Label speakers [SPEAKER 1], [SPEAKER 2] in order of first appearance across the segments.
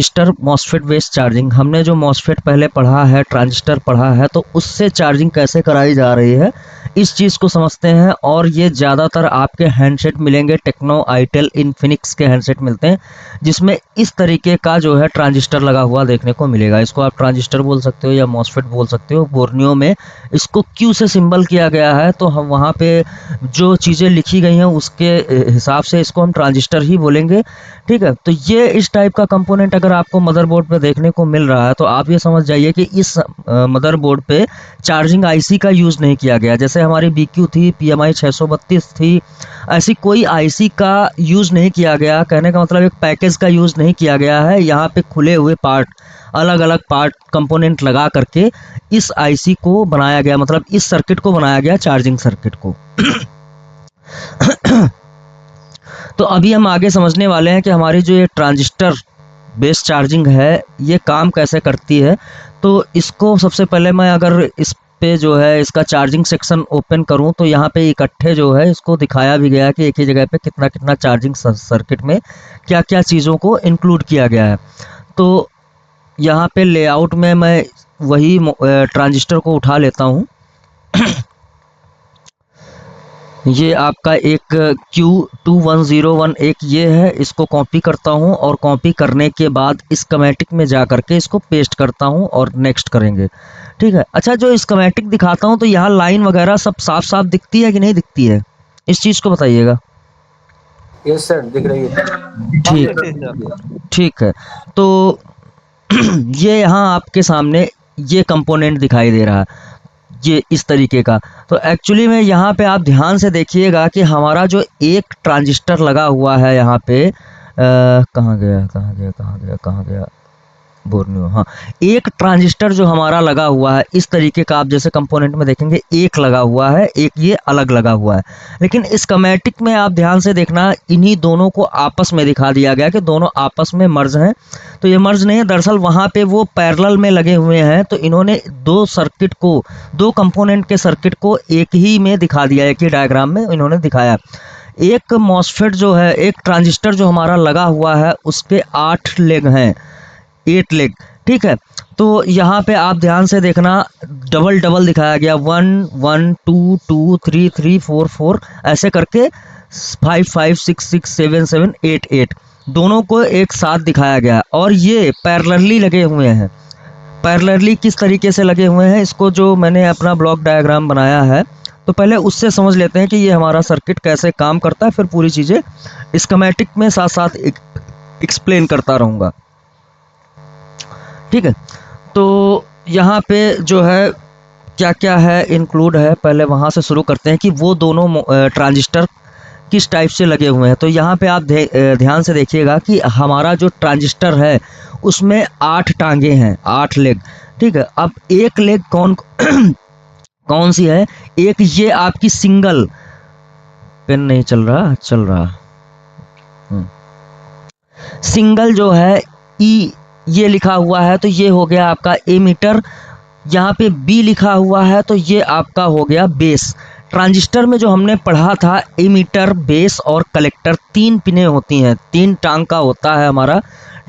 [SPEAKER 1] Transistor MOSFET based charging. हमने जो MOSFET पहले पढ़ा है, ट्रांजिस्टर पढ़ा है, तो उससे चार्जिंग कैसे कराई जा रही है इस चीज़ को समझते हैं। और ये ज़्यादातर आपके हैंडसेट मिलेंगे, टेक्नो, आईटेल, इन्फिनिक्स के हैंडसेट मिलते हैं जिसमें इस तरीके का जो है ट्रांजिस्टर लगा हुआ देखने को मिलेगा। इसको आप ट्रांजिस्टर बोल सकते हो या मॉसफेट बोल सकते हो। बोर्नियो में इसको क्यू से सिंबल किया गया है, तो हम वहाँ पे जो चीज़ें लिखी गई हैं उसके हिसाब से इसको हम ट्रांजिस्टर ही बोलेंगे। ठीक है, तो ये इस टाइप का कंपोनेंट अगर आपको मदरबोर्ड पे देखने को मिल रहा है तो आप ये समझ जाइए कि इस मदरबोर्ड पे चार्जिंग आईसी का यूज़ नहीं किया गया। जैसे हमारी BQ थी, PMI 632 थी, ऐसी कोई आईसी का यूज़ नहीं किया गया। कहने का मतलब एक पैकेज का यूज़ नहीं किया गया है। यहाँ पे खुले हुए पार्ट, अलग अलग पार्ट कंपोनेंट लगा करके इस आईसी को बनाया गया, मतलब इस सर्किट को बनाया गया, चार्जिंग सर्किट को। तो अभी हम आगे समझने वाले हैं कि हमारी जो ये ट्रांजिस्टर बेस्ड चार्जिंग है ये काम कैसे करती है। तो इसको सबसे पहले मैं अगर इस पे जो है इसका चार्जिंग सेक्शन ओपन करूं तो यहाँ पे इकट्ठे जो है इसको दिखाया भी गया है कि एक ही जगह पे कितना कितना चार्जिंग सर्किट में क्या क्या चीज़ों को इंक्लूड किया गया है। तो यहाँ पे लेआउट में मैं वही ट्रांजिस्टर को उठा लेता हूँ। ये आपका एक Q2101 एक ये है, इसको कॉपी करता हूँ और कॉपी करने के बाद स्कीमेटिक में जा करके इसको पेस्ट करता हूँ और नेक्स्ट करेंगे। ठीक है, अच्छा जो स्कीमेटिक दिखाता हूँ तो यहाँ लाइन वगैरह सब साफ साफ दिखती है कि नहीं दिखती है, इस चीज़ को बताइएगा।
[SPEAKER 2] यस सर, दिख रही है।
[SPEAKER 1] ठीक है, तो ये यहाँ आपके सामने ये कंपोनेंट दिखाई दे रहा है, ये इस तरीके का। तो एक्चुअली में यहाँ पे आप ध्यान से देखिएगा कि हमारा जो एक ट्रांजिस्टर लगा हुआ है यहाँ पे कहाँ गया बोर्नियो, हाँ, एक ट्रांजिस्टर जो हमारा लगा हुआ है इस तरीके का, आप जैसे कंपोनेंट में देखेंगे एक लगा हुआ है, एक ये अलग लगा हुआ है। लेकिन स्कीमेटिक में आप ध्यान से देखना, इन्हीं दोनों को आपस में दिखा दिया गया कि दोनों आपस में मर्ज हैं। तो ये मर्ज नहीं है, दरअसल वहाँ पे वो पैरेलल में लगे हुए हैं। तो इन्होंने दो सर्किट को, दो कंपोनेंट के सर्किट को एक ही में दिखा दिया, एक ही डायग्राम में इन्होंने दिखाया। एक मॉसफेट जो है, एक ट्रांजिस्टर जो हमारा लगा हुआ है उसके 8 लेग हैं, 8 लेग। ठीक है, तो यहाँ पे आप ध्यान से देखना, डबल डबल दिखाया गया, 1 1 2 2 3 3 4 4 ऐसे करके 5 5 6 6 7 7 8 8 दोनों को एक साथ दिखाया गया। और ये पैरेलली लगे हुए हैं। पैरेलली किस तरीके से लगे हुए हैं, इसको जो मैंने अपना ब्लॉक डायग्राम बनाया है तो पहले उससे समझ लेते हैं कि ये हमारा सर्किट कैसे काम करता है, फिर पूरी चीज़ें स्कीमेटिक में साथ साथ एक्सप्लेन करता रहूँगा। ठीक है, तो यहाँ पे जो है क्या क्या है इंक्लूड है, पहले वहाँ से शुरू करते हैं कि वो दोनों ट्रांजिस्टर किस टाइप से लगे हुए हैं। तो यहाँ पे आप ध्यान से देखिएगा कि हमारा जो ट्रांजिस्टर है उसमें 8 टांगे हैं, 8 लेग। ठीक है, अब एक लेग कौन सी है, एक ये आपकी सिंगल, पेन नहीं चल रहा सिंगल जो है ई ये लिखा हुआ है, तो ये हो गया आपका एमीटर। यहाँ पे बी लिखा हुआ है तो ये आपका हो गया बेस। ट्रांजिस्टर में जो हमने पढ़ा था एमीटर, बेस और कलेक्टर, 3 पिनें होती हैं, 3 टांग का होता है हमारा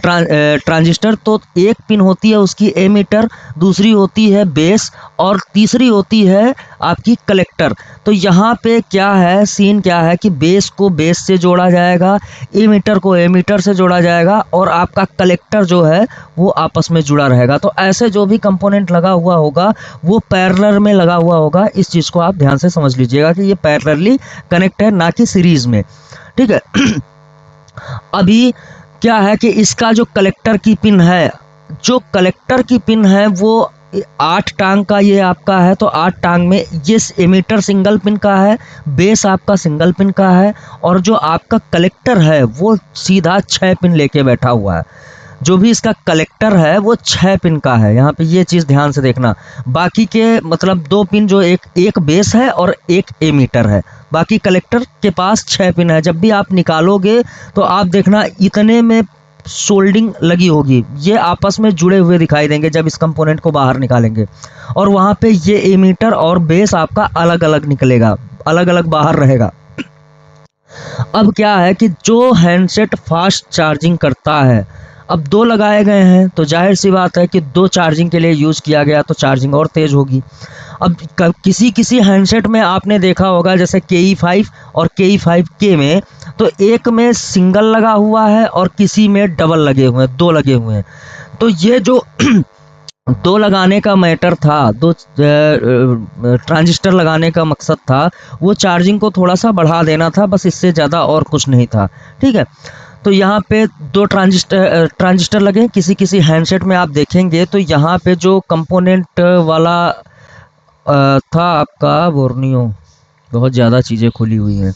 [SPEAKER 1] ट्रांजिस्टर। तो एक पिन होती है उसकी एमीटर, दूसरी होती है बेस और तीसरी होती है आपकी कलेक्टर। तो यहाँ पे क्या है, सीन क्या है कि बेस को बेस से जोड़ा जाएगा, एमीटर को एमीटर से जोड़ा जाएगा और आपका कलेक्टर जो है वो आपस में जुड़ा रहेगा। तो ऐसे जो भी कंपोनेंट लगा हुआ होगा वो पैरेलल में लगा हुआ होगा। इस चीज़ को आप ध्यान से समझ लीजिएगा कि ये पैरेलली कनेक्ट है, ना कि सीरीज में। ठीक है, अभी क्या है कि इसका जो कलेक्टर की पिन है, जो कलेक्टर की पिन है वो 8 टांग का ये आपका है। तो 8 टांग में ये एमीटर सिंगल पिन का है, बेस आपका सिंगल पिन का है और जो आपका कलेक्टर है वो सीधा 6 पिन लेके बैठा हुआ है। जो भी इसका कलेक्टर है वो 6 पिन का है। यहाँ पे ये चीज़ ध्यान से देखना, बाकी के मतलब 2 पिन जो एक बेस है और एक एमीटर है, बाकी कलेक्टर के पास 6 पिन है। जब भी आप निकालोगे तो आप देखना इतने में सोल्डिंग लगी होगी, ये आपस में जुड़े हुए दिखाई देंगे जब इस कंपोनेंट को बाहर निकालेंगे। और वहाँ पे ये एमीटर और बेस आपका अलग अलग निकलेगा, अलग अलग बाहर रहेगा। अब क्या है कि जो हैंडसेट फास्ट चार्जिंग करता है, अब 2 लगाए गए हैं तो जाहिर सी बात है कि 2 चार्जिंग के लिए यूज़ किया गया तो चार्जिंग और तेज़ होगी। अब किसी हैंडसेट में आपने देखा होगा जैसे KE5 और KE5K में, तो एक में सिंगल लगा हुआ है और किसी में डबल लगे हुए हैं, 2 लगे हुए हैं। तो ये जो 2 लगाने का मैटर था, 2 ट्रांजिस्टर लगाने का मकसद था, वो चार्जिंग को थोड़ा सा बढ़ा देना था, बस इससे ज़्यादा और कुछ नहीं था। ठीक है, तो यहाँ पे 2 ट्रांजिस्टर लगे हैं। किसी हैंडसेट में आप देखेंगे तो यहाँ पे जो कंपोनेंट वाला था आपका बोर्नियो, बहुत ज़्यादा चीज़ें खुली हुई हैं।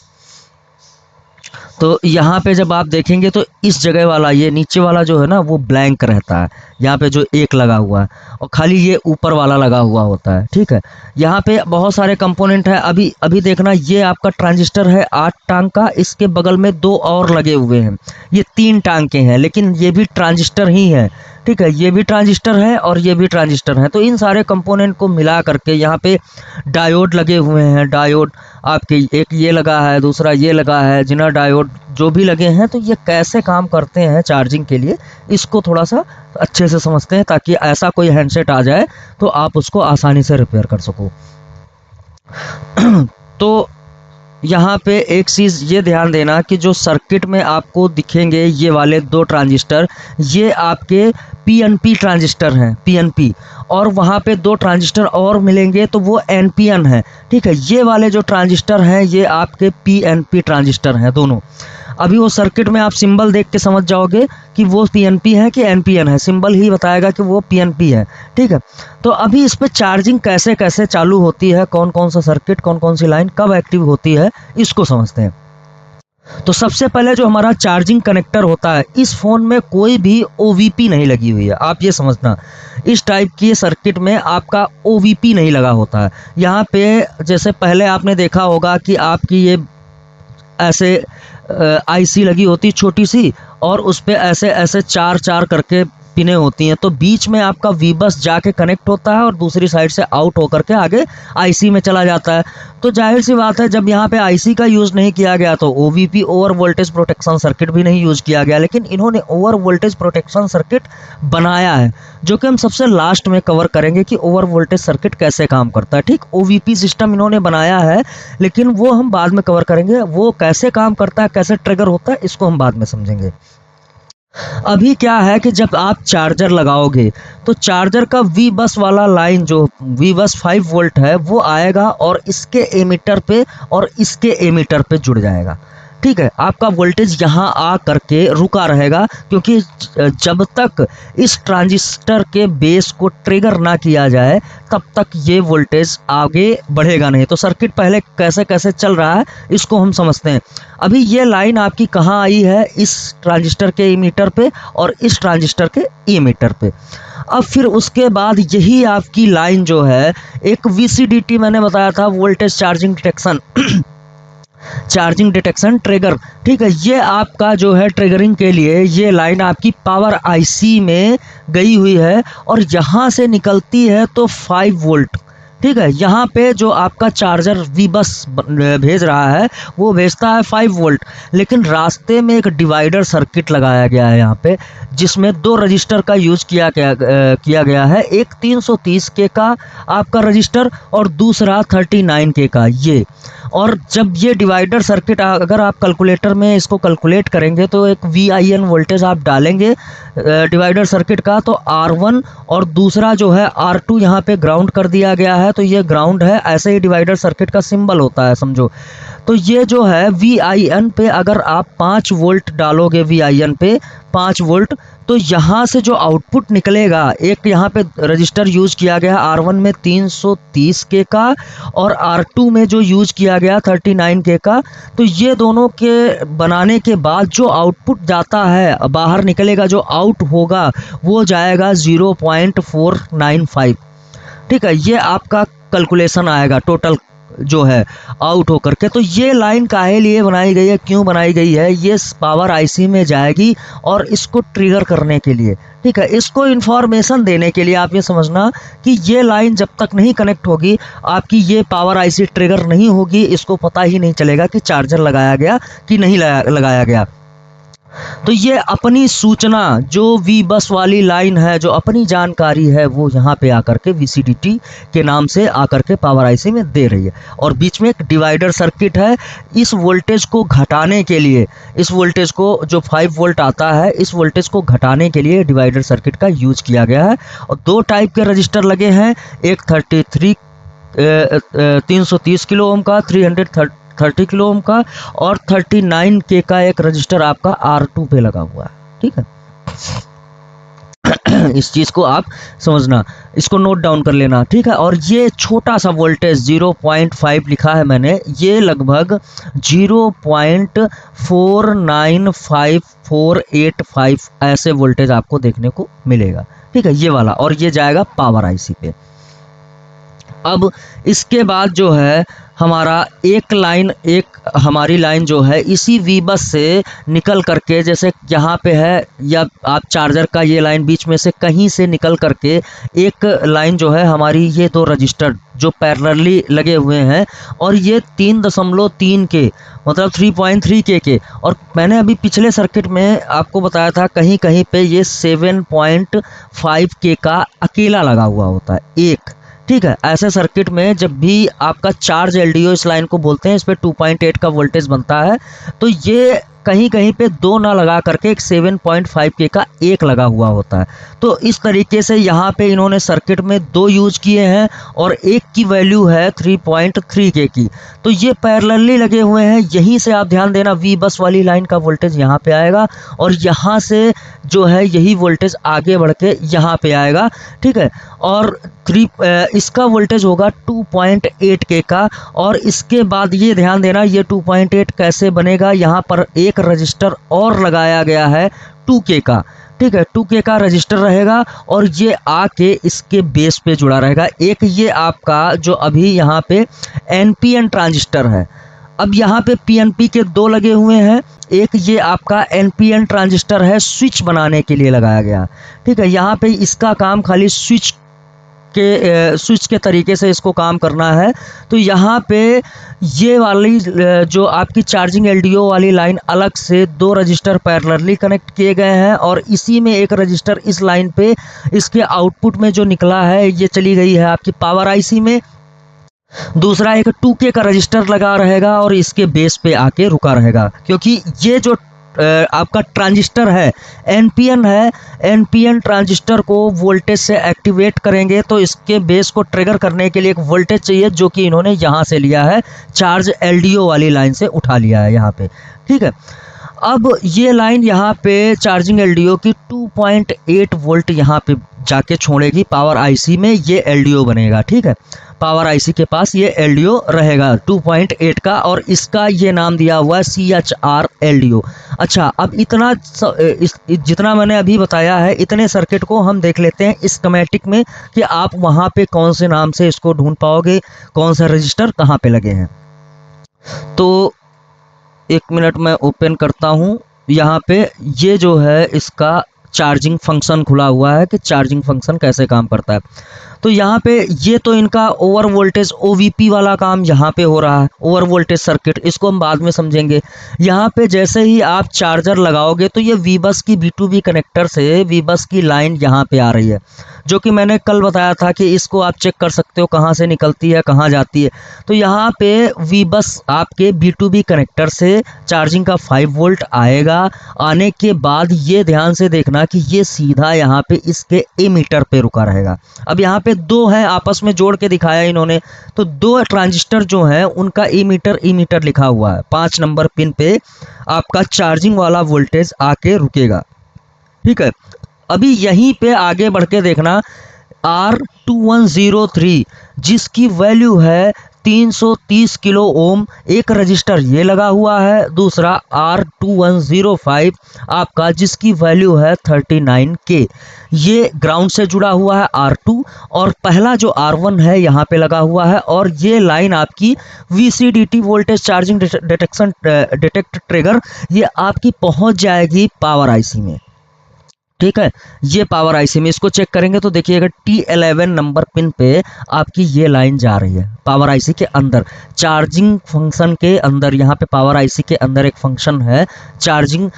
[SPEAKER 1] तो यहाँ पे जब आप देखेंगे तो इस जगह वाला, ये नीचे वाला जो है ना, वो ब्लैंक रहता है, यहाँ पे जो एक लगा हुआ है, और खाली ये ऊपर वाला लगा हुआ होता है। ठीक है, यहाँ पे बहुत सारे कंपोनेंट है। अभी देखना, ये आपका ट्रांजिस्टर है 8 टांग का, इसके बगल में 2 और लगे हुए हैं, ये 3 टांग के हैं, लेकिन ये भी ट्रांजिस्टर ही है। ठीक है, ये भी ट्रांजिस्टर है और ये भी ट्रांजिस्टर है। तो इन सारे कंपोनेंट को मिला करके यहाँ पे डायोड लगे हुए हैं। डायोड आपके एक ये लगा है, दूसरा ये लगा है, जिना डायोड जो भी लगे हैं। तो ये कैसे काम करते हैं चार्जिंग के लिए, इसको थोड़ा सा अच्छे से समझते हैं, ताकि ऐसा कोई हैंडसेट आ जाए तो आप उसको आसानी से रिपेयर कर सको। तो यहाँ पे एक चीज़ ये ध्यान देना कि जो सर्किट में आपको दिखेंगे ये वाले 2 ट्रांजिस्टर, ये आपके PNP ट्रांजिस्टर हैं, PNP, और वहाँ पे 2 ट्रांजिस्टर और मिलेंगे तो वो NPN है। ठीक है, ये वाले जो ट्रांजिस्टर हैं ये आपके PNP ट्रांजिस्टर हैं दोनों। अभी वो सर्किट में आप सिंबल देख के समझ जाओगे कि वो PNP है कि NPN है, सिंबल ही बताएगा कि वो PNP है। ठीक है, तो अभी इस पे चार्जिंग कैसे कैसे चालू होती है, कौन कौन सा सर्किट, कौन कौन सी लाइन कब एक्टिव होती है, इसको समझते हैं। तो सबसे पहले जो हमारा चार्जिंग कनेक्टर होता है, इस फ़ोन में कोई भी OVP नहीं लगी हुई है, आप ये समझना। इस टाइप की सर्किट में आपका OVP नहीं लगा होता है। यहाँ पे जैसे पहले आपने देखा होगा कि आपकी ये ऐसे IC लगी होती छोटी सी, और उस पे ऐसे ऐसे 4 करके पिने होती हैं, तो बीच में आपका V-बस जाके कनेक्ट होता है और दूसरी साइड से आउट होकर के आगे IC में चला जाता है। तो जाहिर सी बात है, जब यहाँ पे IC का यूज़ नहीं किया गया तो OVP, over voltage protection circuit भी नहीं यूज़ किया गया, लेकिन इन्होंने ओवर वोल्टेज प्रोटेक्शन सर्किट बनाया है, जो कि हम सबसे लास्ट में कवर करेंगे कि ओवर वोल्टेज सर्किट कैसे काम करता है। ठीक, OVP सिस्टम इन्होंने बनाया है, लेकिन वो हम बाद में कवर करेंगे। वो कैसे काम करता है, कैसे ट्रिगर होता है, इसको हम बाद में समझेंगे। अभी क्या है कि जब आप चार्जर लगाओगे तो चार्जर का V-बस वाला लाइन, जो V-बस 5 वोल्ट है, वो आएगा और इसके एमीटर पे और इसके एमीटर पे जुड़ जाएगा। ठीक है, आपका वोल्टेज यहाँ आ करके रुका रहेगा, क्योंकि जब तक इस ट्रांजिस्टर के बेस को ट्रिगर ना किया जाए तब तक ये वोल्टेज आगे बढ़ेगा नहीं। तो सर्किट पहले कैसे कैसे चल रहा है इसको हम समझते हैं। अभी ये लाइन आपकी कहाँ आई है, इस ट्रांजिस्टर के एमीटर पे और इस ट्रांजिस्टर के एमीटर पे। अब फिर उसके बाद यही आपकी लाइन जो है, एक VCDT मैंने बताया था, voltage charging detection charging detection trigger. ठीक है, ये आपका जो है ट्रिगरिंग के लिए ये लाइन आपकी पावर IC में गई हुई है और यहाँ से निकलती है तो 5 वोल्ट। ठीक है, यहाँ पे जो आपका चार्जर V-बस भेज रहा है वो भेजता है 5 वोल्ट, लेकिन रास्ते में एक डिवाइडर सर्किट लगाया गया है यहाँ पे, जिसमें 2 रजिस्टर का यूज़ किया गया है। एक 330K का आपका रजिस्टर और दूसरा 39K का ये। और जब ये डिवाइडर सर्किट, अगर आप कैलकुलेटर में इसको कैलकुलेट करेंगे तो एक VIN वोल्टेज आप डालेंगे डिवाइडर सर्किट का, तो R1 और दूसरा जो है R2 यहाँ पे ग्राउंड कर दिया गया है, तो ये ग्राउंड है। ऐसे ही डिवाइडर सर्किट का सिंबल होता है, समझो। तो ये जो है VIN पे अगर आप 5 वोल्ट डालोगे, VIN पे 5 वोल्ट, तो यहाँ से जो आउटपुट निकलेगा, एक यहाँ पे रजिस्टर यूज़ किया गया R1 में 330K का और R2 में जो यूज़ किया गया 39K का, तो ये दोनों के बनाने के बाद जो आउटपुट जाता है, बाहर निकलेगा, जो आउट होगा वो जाएगा 0.495। ठीक है, ये आपका कैलकुलेशन आएगा टोटल जो है आउट होकर के। तो ये लाइन काहे लिए बनाई गई है, क्यों बनाई गई है, ये पावर IC में जाएगी और इसको ट्रिगर करने के लिए। ठीक है, इसको इन्फॉर्मेशन देने के लिए आप ये समझना कि ये लाइन जब तक नहीं कनेक्ट होगी आपकी ये पावर IC ट्रिगर नहीं होगी, इसको पता ही नहीं चलेगा कि चार्जर लगाया गया कि नहीं लगाया गया। तो ये अपनी सूचना जो वी बस वाली लाइन है, जो अपनी जानकारी है, वो यहाँ पे आकर के VCDT के नाम से आकर के पावर आईसी में दे रही है। और बीच में एक डिवाइडर सर्किट है। इस वोल्टेज को घटाने के लिए, इस वोल्टेज को जो 5 वोल्ट आता है, इस वोल्टेज को घटाने के लिए डिवाइडर सर्किट का यूज किया गया है। और 2 टाइप के रजिस्टर लगे हैं, एक 330 किलो ओम का, 330 किलो ओम का, और 39K का एक रजिस्टर आपका R2 पे लगा हुआ है। ठीक है, इस चीज को आप समझना, इसको नोट डाउन कर लेना। ठीक है, और ये छोटा सा वोल्टेज 0.5 लिखा है मैंने, ये लगभग 0.495485 ऐसे वोल्टेज आपको देखने को मिलेगा। ठीक है, ये वाला, और ये जाएगा पावर आईसी पे। अब इसके बाद जो है हमारा एक हमारी लाइन जो है इसी वी बस से निकल करके, जैसे यहाँ पे है, या आप चार्जर का ये लाइन बीच में से कहीं से निकल करके एक लाइन जो है हमारी, ये 2 रजिस्टर जो पैरेलली लगे हुए हैं, और ये 3.3 के मतलब 3.3 के, और मैंने अभी पिछले सर्किट में आपको बताया था कहीं कहीं पे ये 7.5 का अकेला लगा हुआ होता है एक। ठीक है, ऐसे सर्किट में जब भी आपका चार्ज LDO, इस लाइन को बोलते हैं, इस पे 2.8 का वोल्टेज बनता है, तो ये कहीं कहीं पे 2 ना लगा करके एक 7.5K का एक लगा हुआ होता है। तो इस तरीके से यहाँ पे इन्होंने सर्किट में 2 यूज किए हैं, और एक की वैल्यू है 3.3K की। तो ये पैरेलली लगे हुए हैं। यहीं से आप ध्यान देना, वी बस वाली लाइन का वोल्टेज यहाँ पे आएगा, और यहाँ से जो है यही वोल्टेज आगे बढ़ के यहाँ पे आएगा। ठीक है, और इसका वोल्टेज होगा 2.8K का, और इसके बाद ये ध्यान देना, ये 2.8 कैसे बनेगा, यहाँ पर एक रजिस्टर और लगाया गया है 2K का। ठीक है, 2K का रजिस्टर रहेगा, और ये आके इसके बेस पे जुड़ा रहेगा। एक ये आपका जो अभी यहाँ पे NPN ट्रांजिस्टर है, अब यहाँ पे PNP के 2 लगे हुए हैं, एक ये आपका NPN ट्रांजिस्टर है, स्विच बनाने के लिए लगाया गया। ठीक है, यहाँ पे इसका काम खाली स्विच के तरीके से इसको काम करना है। तो यहाँ पे ये वाली जो आपकी चार्जिंग LDO वाली लाइन, अलग से 2 रजिस्टर पैरेलली कनेक्ट किए गए हैं, और इसी में एक रजिस्टर इस लाइन पे इसके आउटपुट में जो निकला है, ये चली गई है आपकी पावर आईसी में। दूसरा एक 2K का रजिस्टर लगा रहेगा, और इसके बेस पे आके रुका रहेगा, क्योंकि ये जो आपका ट्रांजिस्टर है NPN है, NPN ट्रांजिस्टर को वोल्टेज से एक्टिवेट करेंगे, तो इसके बेस को ट्रिगर करने के लिए एक वोल्टेज चाहिए, जो कि इन्होंने यहाँ से लिया है, चार्ज LDO वाली लाइन से उठा लिया है यहाँ पे। ठीक है, अब ये लाइन यहाँ पे चार्जिंग LDO की 2.8 वोल्ट यहाँ पे जाके छोड़ेगी पावर आईसी में, ये LDO बनेगा। ठीक है, पावर आईसी के पास ये LDO रहेगा 2.8 का, और इसका ये नाम दिया हुआ है CHR LDO। अच्छा, अब इतना जितना मैंने अभी बताया है, इतने सर्किट को हम देख लेते हैं इस स्कीमेटिक में, कि आप वहाँ पे कौन से नाम से इसको ढूंढ पाओगे, कौन सा रजिस्टर कहाँ पे लगे हैं। तो 1 मिनट मैं ओपन करता हूँ। यहाँ पे ये जो है इसका चार्जिंग फंक्शन खुला हुआ है, कि चार्जिंग फंक्शन कैसे काम करता है। तो यहाँ पे ये तो इनका ओवर वोल्टेज OVP वाला काम यहाँ पे हो रहा है, ओवर वोल्टेज सर्किट, इसको हम बाद में समझेंगे। यहाँ पे जैसे ही आप चार्जर लगाओगे, तो ये वी बस की B2B कनेक्टर से वी बस की लाइन यहाँ पे आ रही है, जो कि मैंने कल बताया था कि इसको आप चेक कर सकते हो कहाँ से निकलती है, कहाँ जाती है। तो यहाँ पे वी बस आपके B2B कनेक्टर से चार्जिंग का 5 वोल्ट आएगा। आने के बाद ये ध्यान से देखना कि ये सीधा यहाँ पे इसके एमीटर पे रुका रहेगा। अब यहाँ पे 2 है, आपस में जोड़ के दिखाया इन्होंने, तो 2 ट्रांजिस्टर जो है उनका एमीटर लिखा हुआ है। 5 नंबर पिन पे आपका चार्जिंग वाला वोल्टेज आके रुकेगा। ठीक है, अभी यहीं पे आगे बढ़ के देखना, R2103 जिसकी वैल्यू है 330 किलो ओम, एक रजिस्टर ये लगा हुआ है, दूसरा R2105 आपका जिसकी वैल्यू है 39K, ये ग्राउंड से जुड़ा हुआ है R2, और पहला जो R1 है यहाँ पे लगा हुआ है, और ये लाइन आपकी VCDT voltage charging detect trigger, ये आपकी पहुँच जाएगी पावर आईसी में। ठीक है, ये पावर आईसी में इसको चेक करेंगे तो देखिएगा T11 नंबर पिन पे आपकी ये लाइन जा रही है पावर आईसी के अंदर, चार्जिंग फंक्शन के अंदर। यहाँ पे पावर आईसी के अंदर एक फंक्शन है चार्जिंग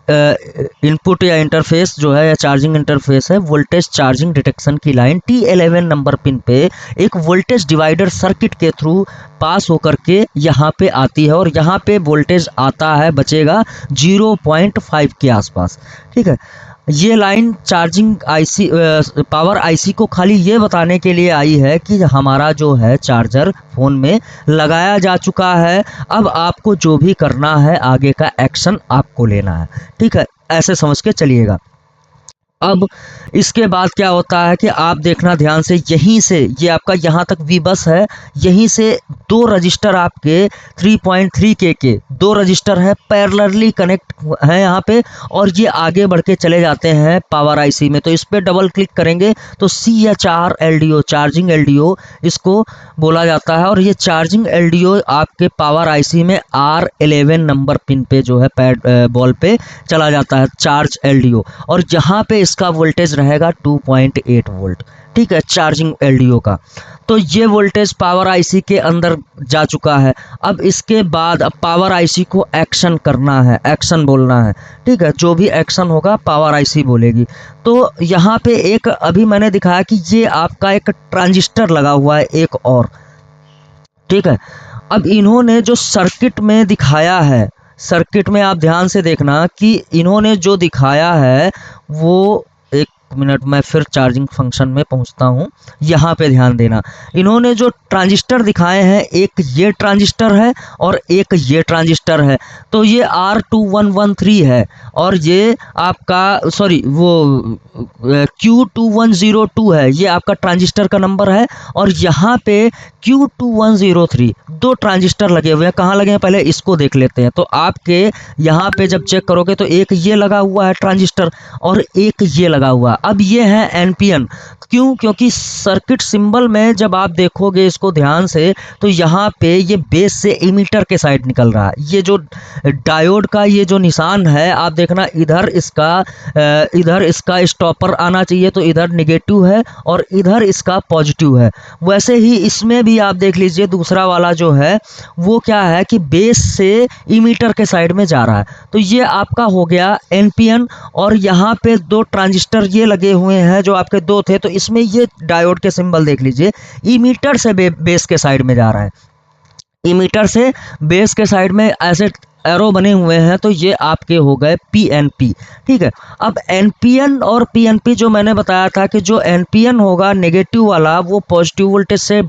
[SPEAKER 1] इनपुट या इंटरफेस जो है या चार्जिंग इंटरफेस है, वोल्टेज चार्जिंग डिटेक्शन की लाइन T11 नंबर पिन पे एक वोल्टेज डिवाइडर सर्किट के थ्रू पास होकर के यहाँ पे आती है और यहाँ पे वोल्टेज आता है बचेगा 0.5 के आसपास। ठीक है, ये line charging IC power IC को खाली ये बताने के लिए आई है कि हमारा जो है चार्जर फ़ोन में लगाया जा चुका है, अब आपको जो भी करना है आगे का एक्शन आपको लेना है। ठीक है, ऐसे समझ के चलिएगा। अब इसके बाद क्या होता है कि आप देखना ध्यान से, यहीं से ये आपका यहाँ तक वी बस है, यहीं से दो रजिस्टर आपके 3.3 के दो रजिस्टर हैं पैरेलली कनेक्ट हैं यहाँ पे, और ये आगे बढ़ के चले जाते हैं पावर आईसी में। तो इस पर डबल क्लिक करेंगे तो CHR LDO चार्जिंग LDO इसको बोला जाता है, और ये चार्जिंग LDO आपके पावर आईसी में R11 नंबर पिन पे जो है पैड बॉल पे चला जाता है चार्ज LDO, और यहाँ पे इसका वोल्टेज रहेगा 2.8 वोल्ट। ठीक है, चार्जिंग LDO का। तो ये वोल्टेज पावर आईसी के अंदर जा चुका है। अब इसके बाद अब पावर आईसी को एक्शन करना है, एक्शन बोलना है। ठीक है, जो भी एक्शन होगा पावर आईसी बोलेगी। तो यहाँ पे एक अभी मैंने दिखाया कि ये आपका एक ट्रांजिस्टर लगा हुआ है एक और। ठीक है, अब इन्होंने जो सर्किट में दिखाया है, सर्किट में आप ध्यान से देखना कि इन्होंने जो दिखाया है वो, एक मिनट मैं फिर चार्जिंग फंक्शन में पहुंचता हूं, यहाँ पे ध्यान देना। इन्होंने जो ट्रांजिस्टर दिखाए हैं, एक ये ट्रांजिस्टर है और एक ये ट्रांजिस्टर है। तो ये R2113 है और ये आपका सॉरी वो Q2102 है, ये आपका ट्रांजिस्टर का नंबर है, और यहाँ पे Q2103 दो ट्रांजिस्टर लगे हुए हैं। कहाँ लगे हैं पहले इसको देख लेते हैं। तो आपके यहाँ पे जब चेक करोगे तो एक ये लगा हुआ है ट्रांजिस्टर और एक ये लगा हुआ है। अब ये है NPN, क्यों? क्योंकि सर्किट सिंबल में जब आप देखोगे इसको ध्यान से तो यहाँ पे ये बेस से इमीटर के साइड निकल रहा है। ये जो डायोड का ये जो निशान है आप देखना, इधर इसका स्टॉपर आना चाहिए, तो इधर नेगेटिव है और इधर इसका पॉजिटिव है। वैसे ही इसमें भी आप देख लीजिए दूसरा वाला जो है वो क्या है कि बेस से इमीटर के साइड में जा रहा है। तो ये आपका हो गया NPN, और यहाँ पे दो ट्रांजिस्टर ये लगे हुए हैं जो आपके दो थे। तो इसमें ये डायोड के सिंबल देख लीजिए, इमीटर से बेस के साइड में जा रहा है, इमीटर से बेस के साइड में ऐसे एरो बने हुए हैं। तो ये आपके हो गए PNP। ठीक है, अब NPN और PNP जो मैंने बताया था कि जो NPN होगा नेगेटिव वाला वो पॉजिटिव वोल्टेज से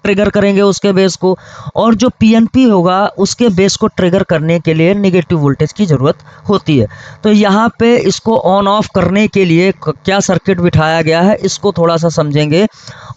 [SPEAKER 1] ट्रिगर करेंगे उसके बेस को, और जो PNP होगा उसके बेस को ट्रिगर करने के लिए नेगेटिव वोल्टेज की ज़रूरत होती है। तो यहाँ पे इसको ऑन ऑफ करने के लिए क्या सर्किट बिठाया गया है इसको थोड़ा सा समझेंगे।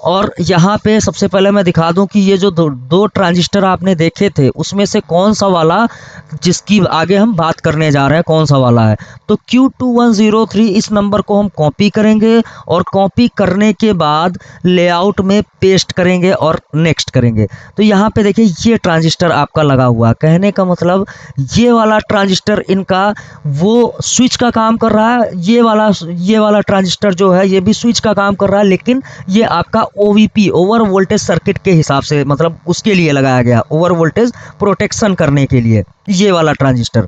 [SPEAKER 1] और यहाँ पे सबसे पहले मैं दिखा दूं कि ये जो दो ट्रांजिस्टर आपने देखे थे उसमें से कौन सा वाला जिसकी आगे हम बात करने जा रहे हैं कौन सा वाला है। तो Q2103 इस नंबर को हम कॉपी करेंगे और कॉपी करने के बाद लेआउट में पेस्ट करेंगे और नेक्स्ट करेंगे। तो यहाँ पे देखिए ये ट्रांजिस्टर आपका लगा हुआ, कहने का मतलब ये वाला ट्रांजिस्टर इनका वो स्विच का काम कर रहा है, ये वाला ट्रांजिस्टर जो है ये भी स्विच का काम कर रहा है, लेकिन ये आपका OVP ओवर वोल्टेज सर्किट के हिसाब से, मतलब उसके लिए लगाया गया, ओवर वोल्टेज प्रोटेक्शन करने के लिए ये वाला ट्रांजिस्टर।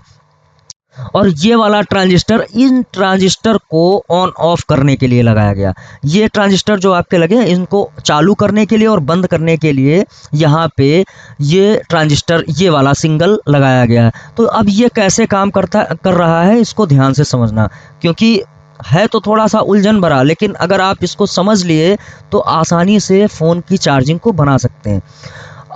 [SPEAKER 1] और ये वाला ट्रांजिस्टर इन ट्रांजिस्टर को ऑन ऑफ करने के लिए लगाया गया। ये ट्रांजिस्टर जो आपके लगे हैं इनको चालू करने के लिए और बंद करने के लिए यहाँ पे ये ट्रांजिस्टर ये वाला सिंगल लगाया गया है। तो अब ये कैसे काम कर रहा है इसको ध्यान से समझना, क्योंकि है तो थोड़ा सा उलझन भरा, लेकिन अगर आप इसको समझ लिए तो आसानी से फ़ोन की चार्जिंग को बना सकते हैं।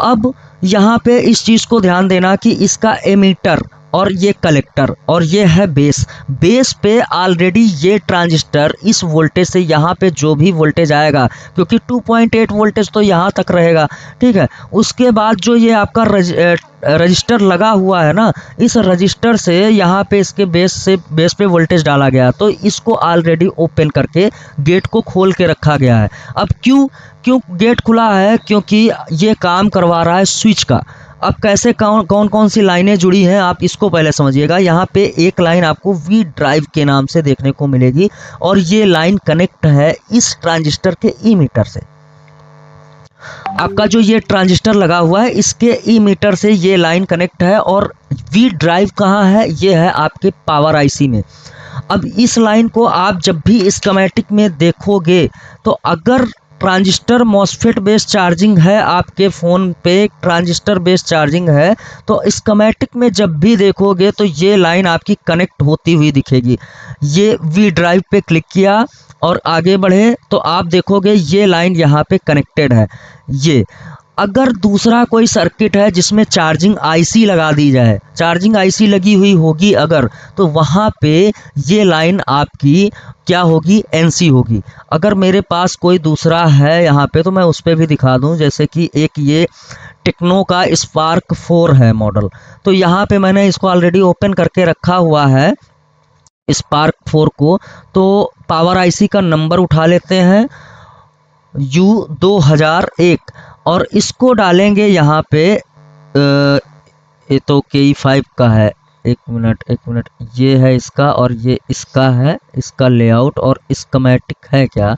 [SPEAKER 1] अब यहाँ पे इस चीज़ को ध्यान देना कि इसका एमीटर और ये कलेक्टर और ये है बेस पे ऑलरेडी ये ट्रांजिस्टर इस वोल्टेज से यहाँ पे जो भी वोल्टेज आएगा, क्योंकि 2.8 वोल्टेज तो यहाँ तक रहेगा। ठीक है, उसके बाद जो ये आपका रजिस्टर लगा हुआ है ना, इस रजिस्टर से यहाँ पे इसके बेस पे वोल्टेज डाला गया, तो इसको ऑलरेडी ओपन करके गेट को खोल के रखा गया है। अब क्यों गेट खुला है? क्योंकि ये काम करवा रहा है स्विच का। अब कैसे कौन सी लाइनें जुड़ी हैं आप इसको पहले समझिएगा। यहाँ पे एक लाइन आपको V ड्राइव के नाम से देखने को मिलेगी और ये लाइन कनेक्ट है इस ट्रांजिस्टर के इमीटर से। आपका जो ये ट्रांजिस्टर लगा हुआ है इसके ई मीटर से ये लाइन कनेक्ट है, और वी ड्राइव कहाँ है, ये है आपके पावर आईसी में। अब इस लाइन को आप जब भी स्कीमेटिक में देखोगे तो अगर ट्रांजिस्टर मॉसफेट बेस्ड चार्जिंग है आपके फ़ोन पे, ट्रांजिस्टर बेस्ड चार्जिंग है, तो स्कीमेटिक में जब भी देखोगे तो ये लाइन आपकी कनेक्ट होती हुई दिखेगी। ये वी ड्राइव पे क्लिक किया और आगे बढ़े तो आप देखोगे ये लाइन यहाँ पे कनेक्टेड है। ये अगर दूसरा कोई सर्किट है जिसमें चार्जिंग आईसी लगा दी जाए, चार्जिंग आईसी लगी हुई होगी अगर, तो वहाँ पे ये लाइन आपकी क्या होगी, एनसी होगी। अगर मेरे पास कोई दूसरा है यहाँ पे तो मैं उस पर भी दिखा दूँ, जैसे कि एक ये टेक्नो का स्पार्क 4 है मॉडल, तो यहाँ पे मैंने इसको ऑलरेडी ओपन करके रखा हुआ है स्पार्क 4 को। तो पावर आईसी का नंबर उठा लेते हैं U2001 और इसको डालेंगे यहाँ पे। ये तो KE5 का है, एक मिनट, ये है इसका और ये इसका है, इसका लेआउट। और स्कीमेटिक है क्या,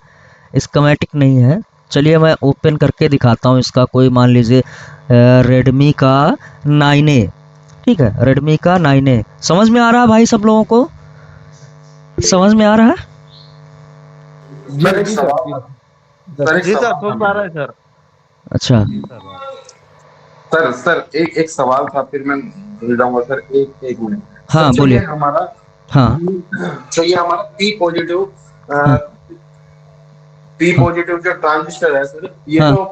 [SPEAKER 1] स्कीमेटिक नहीं है। चलिए मैं ओपन करके दिखाता हूँ इसका। कोई मान लीजिए रेडमी का 9A, ठीक है, रेडमी का 9A। समझ में आ रहा है भाई, सब लोगों को समझ में आ रहा है?
[SPEAKER 2] जी सर,
[SPEAKER 3] जी सर, सुन पा रहे हैं सर।
[SPEAKER 1] अच्छा
[SPEAKER 2] सर एक सवाल था, फिर मैं भूल जाऊंगा सर। एक मिनट।
[SPEAKER 1] हाँ बोलिए।
[SPEAKER 2] हमारा
[SPEAKER 1] हाँ
[SPEAKER 2] तो ये हमारा पी पॉजिटिव जो ट्रांजिस्टर है सर, ये
[SPEAKER 1] हाँ।
[SPEAKER 2] तो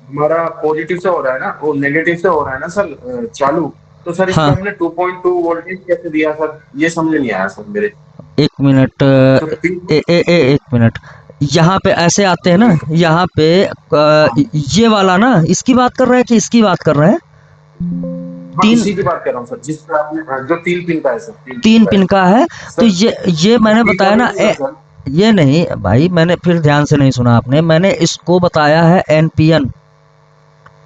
[SPEAKER 2] हमारा पॉजिटिव से हो रहा है ना, वो नेगेटिव से हो रहा है ना सर चालू। तो सर इसमें
[SPEAKER 1] हाँ।
[SPEAKER 2] हमने 2.2 वोल्टेज कैसे दिया सर, ये समझ नहीं आया सर मेरे।
[SPEAKER 1] एक मिनट, एक मिनट। यहाँ पे ऐसे आते हैं ना, यहाँ पे ये वाला ना, इसकी बात कर रहे हैं कि इसकी बात कर रहे हैं?
[SPEAKER 2] इसी की बात कर रहा हूँ सर, जिस पर आपने जो 3 पिन का है सर,
[SPEAKER 1] 3 पिन का है। तो ये मैंने बताया ना, ये नहीं भाई, मैंने फिर ध्यान से नहीं सुना आपने। मैंने इसको बताया है NPN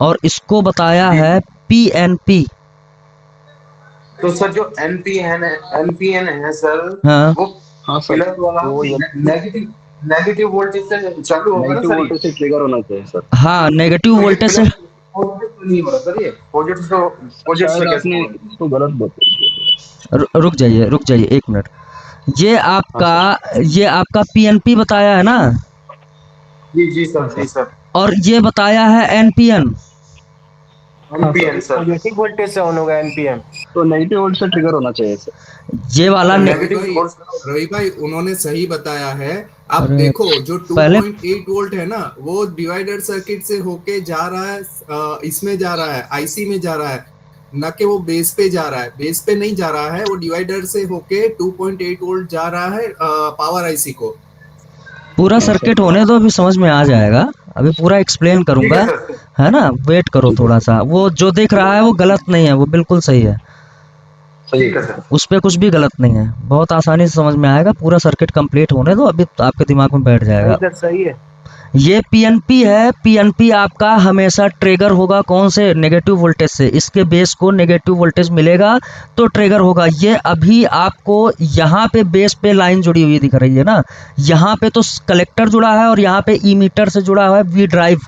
[SPEAKER 1] और इसको बताया है PNP।
[SPEAKER 2] तो सर जो NPN है सर,
[SPEAKER 1] हाँ
[SPEAKER 2] वो प्लस वाला नेगेटिव वोल्टेज से चालू होगा ना सर,
[SPEAKER 3] वोल्टेज से ट्रिगर होना चाहिए सर।
[SPEAKER 1] हाँ, नेगेटिव वोल्टेज से
[SPEAKER 2] नहीं हो रहा सर, ये पॉजिटिव से कैसे
[SPEAKER 3] तो गलत बात है।
[SPEAKER 1] रुक जाइए एक मिनट। ये आपका PNP बताया है ना?
[SPEAKER 2] जी सर।
[SPEAKER 1] और ये बताया है NPN।
[SPEAKER 2] NPN sir, positive voltage से ऑन होगा NPN,
[SPEAKER 3] तो नेगेटिव वोल्ट से ट्रिगर होना चाहिए सर।
[SPEAKER 1] ये वाला
[SPEAKER 4] रवि भाई उन्होंने सही बताया है। आप देखो जो 2.8 वोल्ट है ना, वो डिवाइडर सर्किट से होके जा रहा है, इसमें जा रहा है, आईसी में जा रहा है, न कि वो बेस पे जा रहा है। बेस पे नहीं जा रहा है, वो डिवाइडर से होके 2.8 वोल्ट जा रहा है पावर आईसी को।
[SPEAKER 1] पूरा सर्किट होने दो, अभी समझ में आ जाएगा। अभी पूरा एक्सप्लेन करूंगा, है ना, वेट करो थोड़ा सा। वो जो देख रहा है वो गलत नहीं है, वो बिल्कुल सही है, उस पर कुछ भी गलत नहीं है। बहुत आसानी से समझ में आएगा। पूरा सर्किट कंप्लीट होने दो, अभी आपके दिमाग में बैठ जाएगा।
[SPEAKER 2] सही है।
[SPEAKER 1] ये PNP है। PNP आपका हमेशा ट्रिगर होगा कौन से, नेगेटिव वोल्टेज से। इसके बेस को नेगेटिव वोल्टेज मिलेगा तो ट्रिगर होगा। ये अभी आपको यहाँ पे बेस पे लाइन जुड़ी हुई दिख रही है ना, यहाँ पे तो कलेक्टर जुड़ा है और यहाँ पे मीटर से जुड़ा हुआ है वी ड्राइव।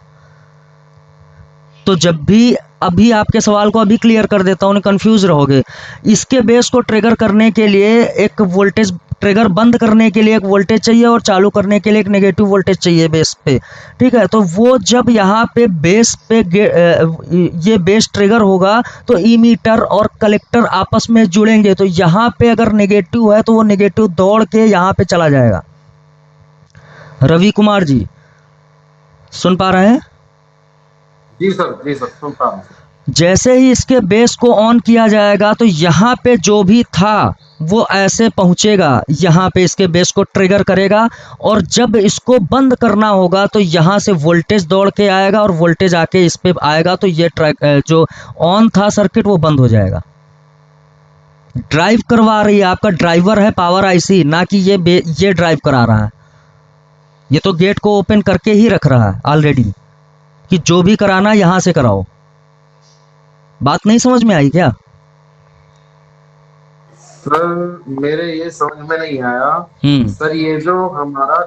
[SPEAKER 1] तो जब भी, अभी आपके सवाल को अभी क्लियर कर देता हूँ, कंफ्यूज रहोगे। इसके बेस को ट्रिगर करने के लिए एक वोल्टेज, ट्रिगर बंद करने के लिए एक वोल्टेज चाहिए और चालू करने के लिए एक नेगेटिव वोल्टेज चाहिए बेस पे, ठीक है। तो वो जब यहाँ पे बेस पे ये बेस ट्रिगर होगा तो मीटर और कलेक्टर आपस में जुड़ेंगे। तो यहाँ पे अगर नेगेटिव है तो वो नेगेटिव दौड़ के यहाँ पे चला जाएगा। रवि कुमार जी सुन पा रहे हैं?
[SPEAKER 2] जी सर सुन पा रहा हूं।
[SPEAKER 1] जैसे ही इसके बेस को ऑन किया जाएगा तो यहाँ पे जो भी था वो ऐसे पहुँचेगा, यहाँ पे इसके बेस को ट्रिगर करेगा। और जब इसको बंद करना होगा तो यहाँ से वोल्टेज दौड़ के आएगा और वोल्टेज आके इस पे आएगा। तो ये जो ऑन था सर्किट वो बंद हो जाएगा। ड्राइव करवा रही है, आपका ड्राइवर है पावर आईसी, ना कि ये ड्राइव करा रहा है। ये तो गेट को ओपन करके ही रख रहा है ऑलरेडी कि जो भी कराना यहाँ से कराओ। बात नहीं समझ में आई क्या?
[SPEAKER 2] सर मेरे ये समझ में नहीं आया सर, ये जो हमारा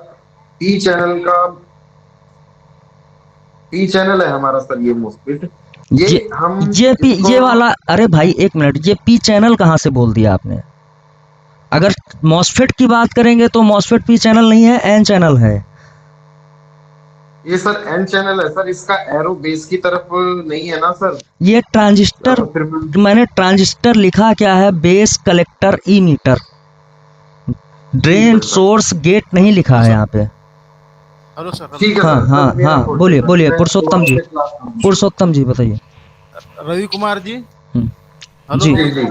[SPEAKER 2] P चैनल का पी चैनल है हमारा सर, ये मोस्टफिट। ये हम
[SPEAKER 1] ये वाला, अरे भाई एक मिनट, ये पी चैनल कहाँ से बोल दिया आपने? अगर मॉसफेट की बात करेंगे तो मॉसफेट पी चैनल नहीं है, एन चैनल है।
[SPEAKER 2] ये सर एन चैनल है सर, इसका एरो बेस की तरफ नहीं है ना सर।
[SPEAKER 1] ये ट्रांजिस्टर, मैंने ट्रांजिस्टर लिखा क्या है? बेस, कलेक्टर, ई मीटर, ड्रेन, सोर्स, गेट नहीं लिखा है यहाँ पे।
[SPEAKER 5] Hello sir.
[SPEAKER 2] ठीक है
[SPEAKER 1] हाँ
[SPEAKER 2] सर,
[SPEAKER 1] हाँ
[SPEAKER 2] मेरा
[SPEAKER 1] हाँ,
[SPEAKER 2] fault
[SPEAKER 1] बोलिए
[SPEAKER 2] है।
[SPEAKER 1] बोलिए
[SPEAKER 2] मैं
[SPEAKER 1] पुरुषोत्तम जी, पुरुषोत्तम जी बताइए।
[SPEAKER 5] रवि कुमार जी, हेलो
[SPEAKER 1] जी
[SPEAKER 2] जी जी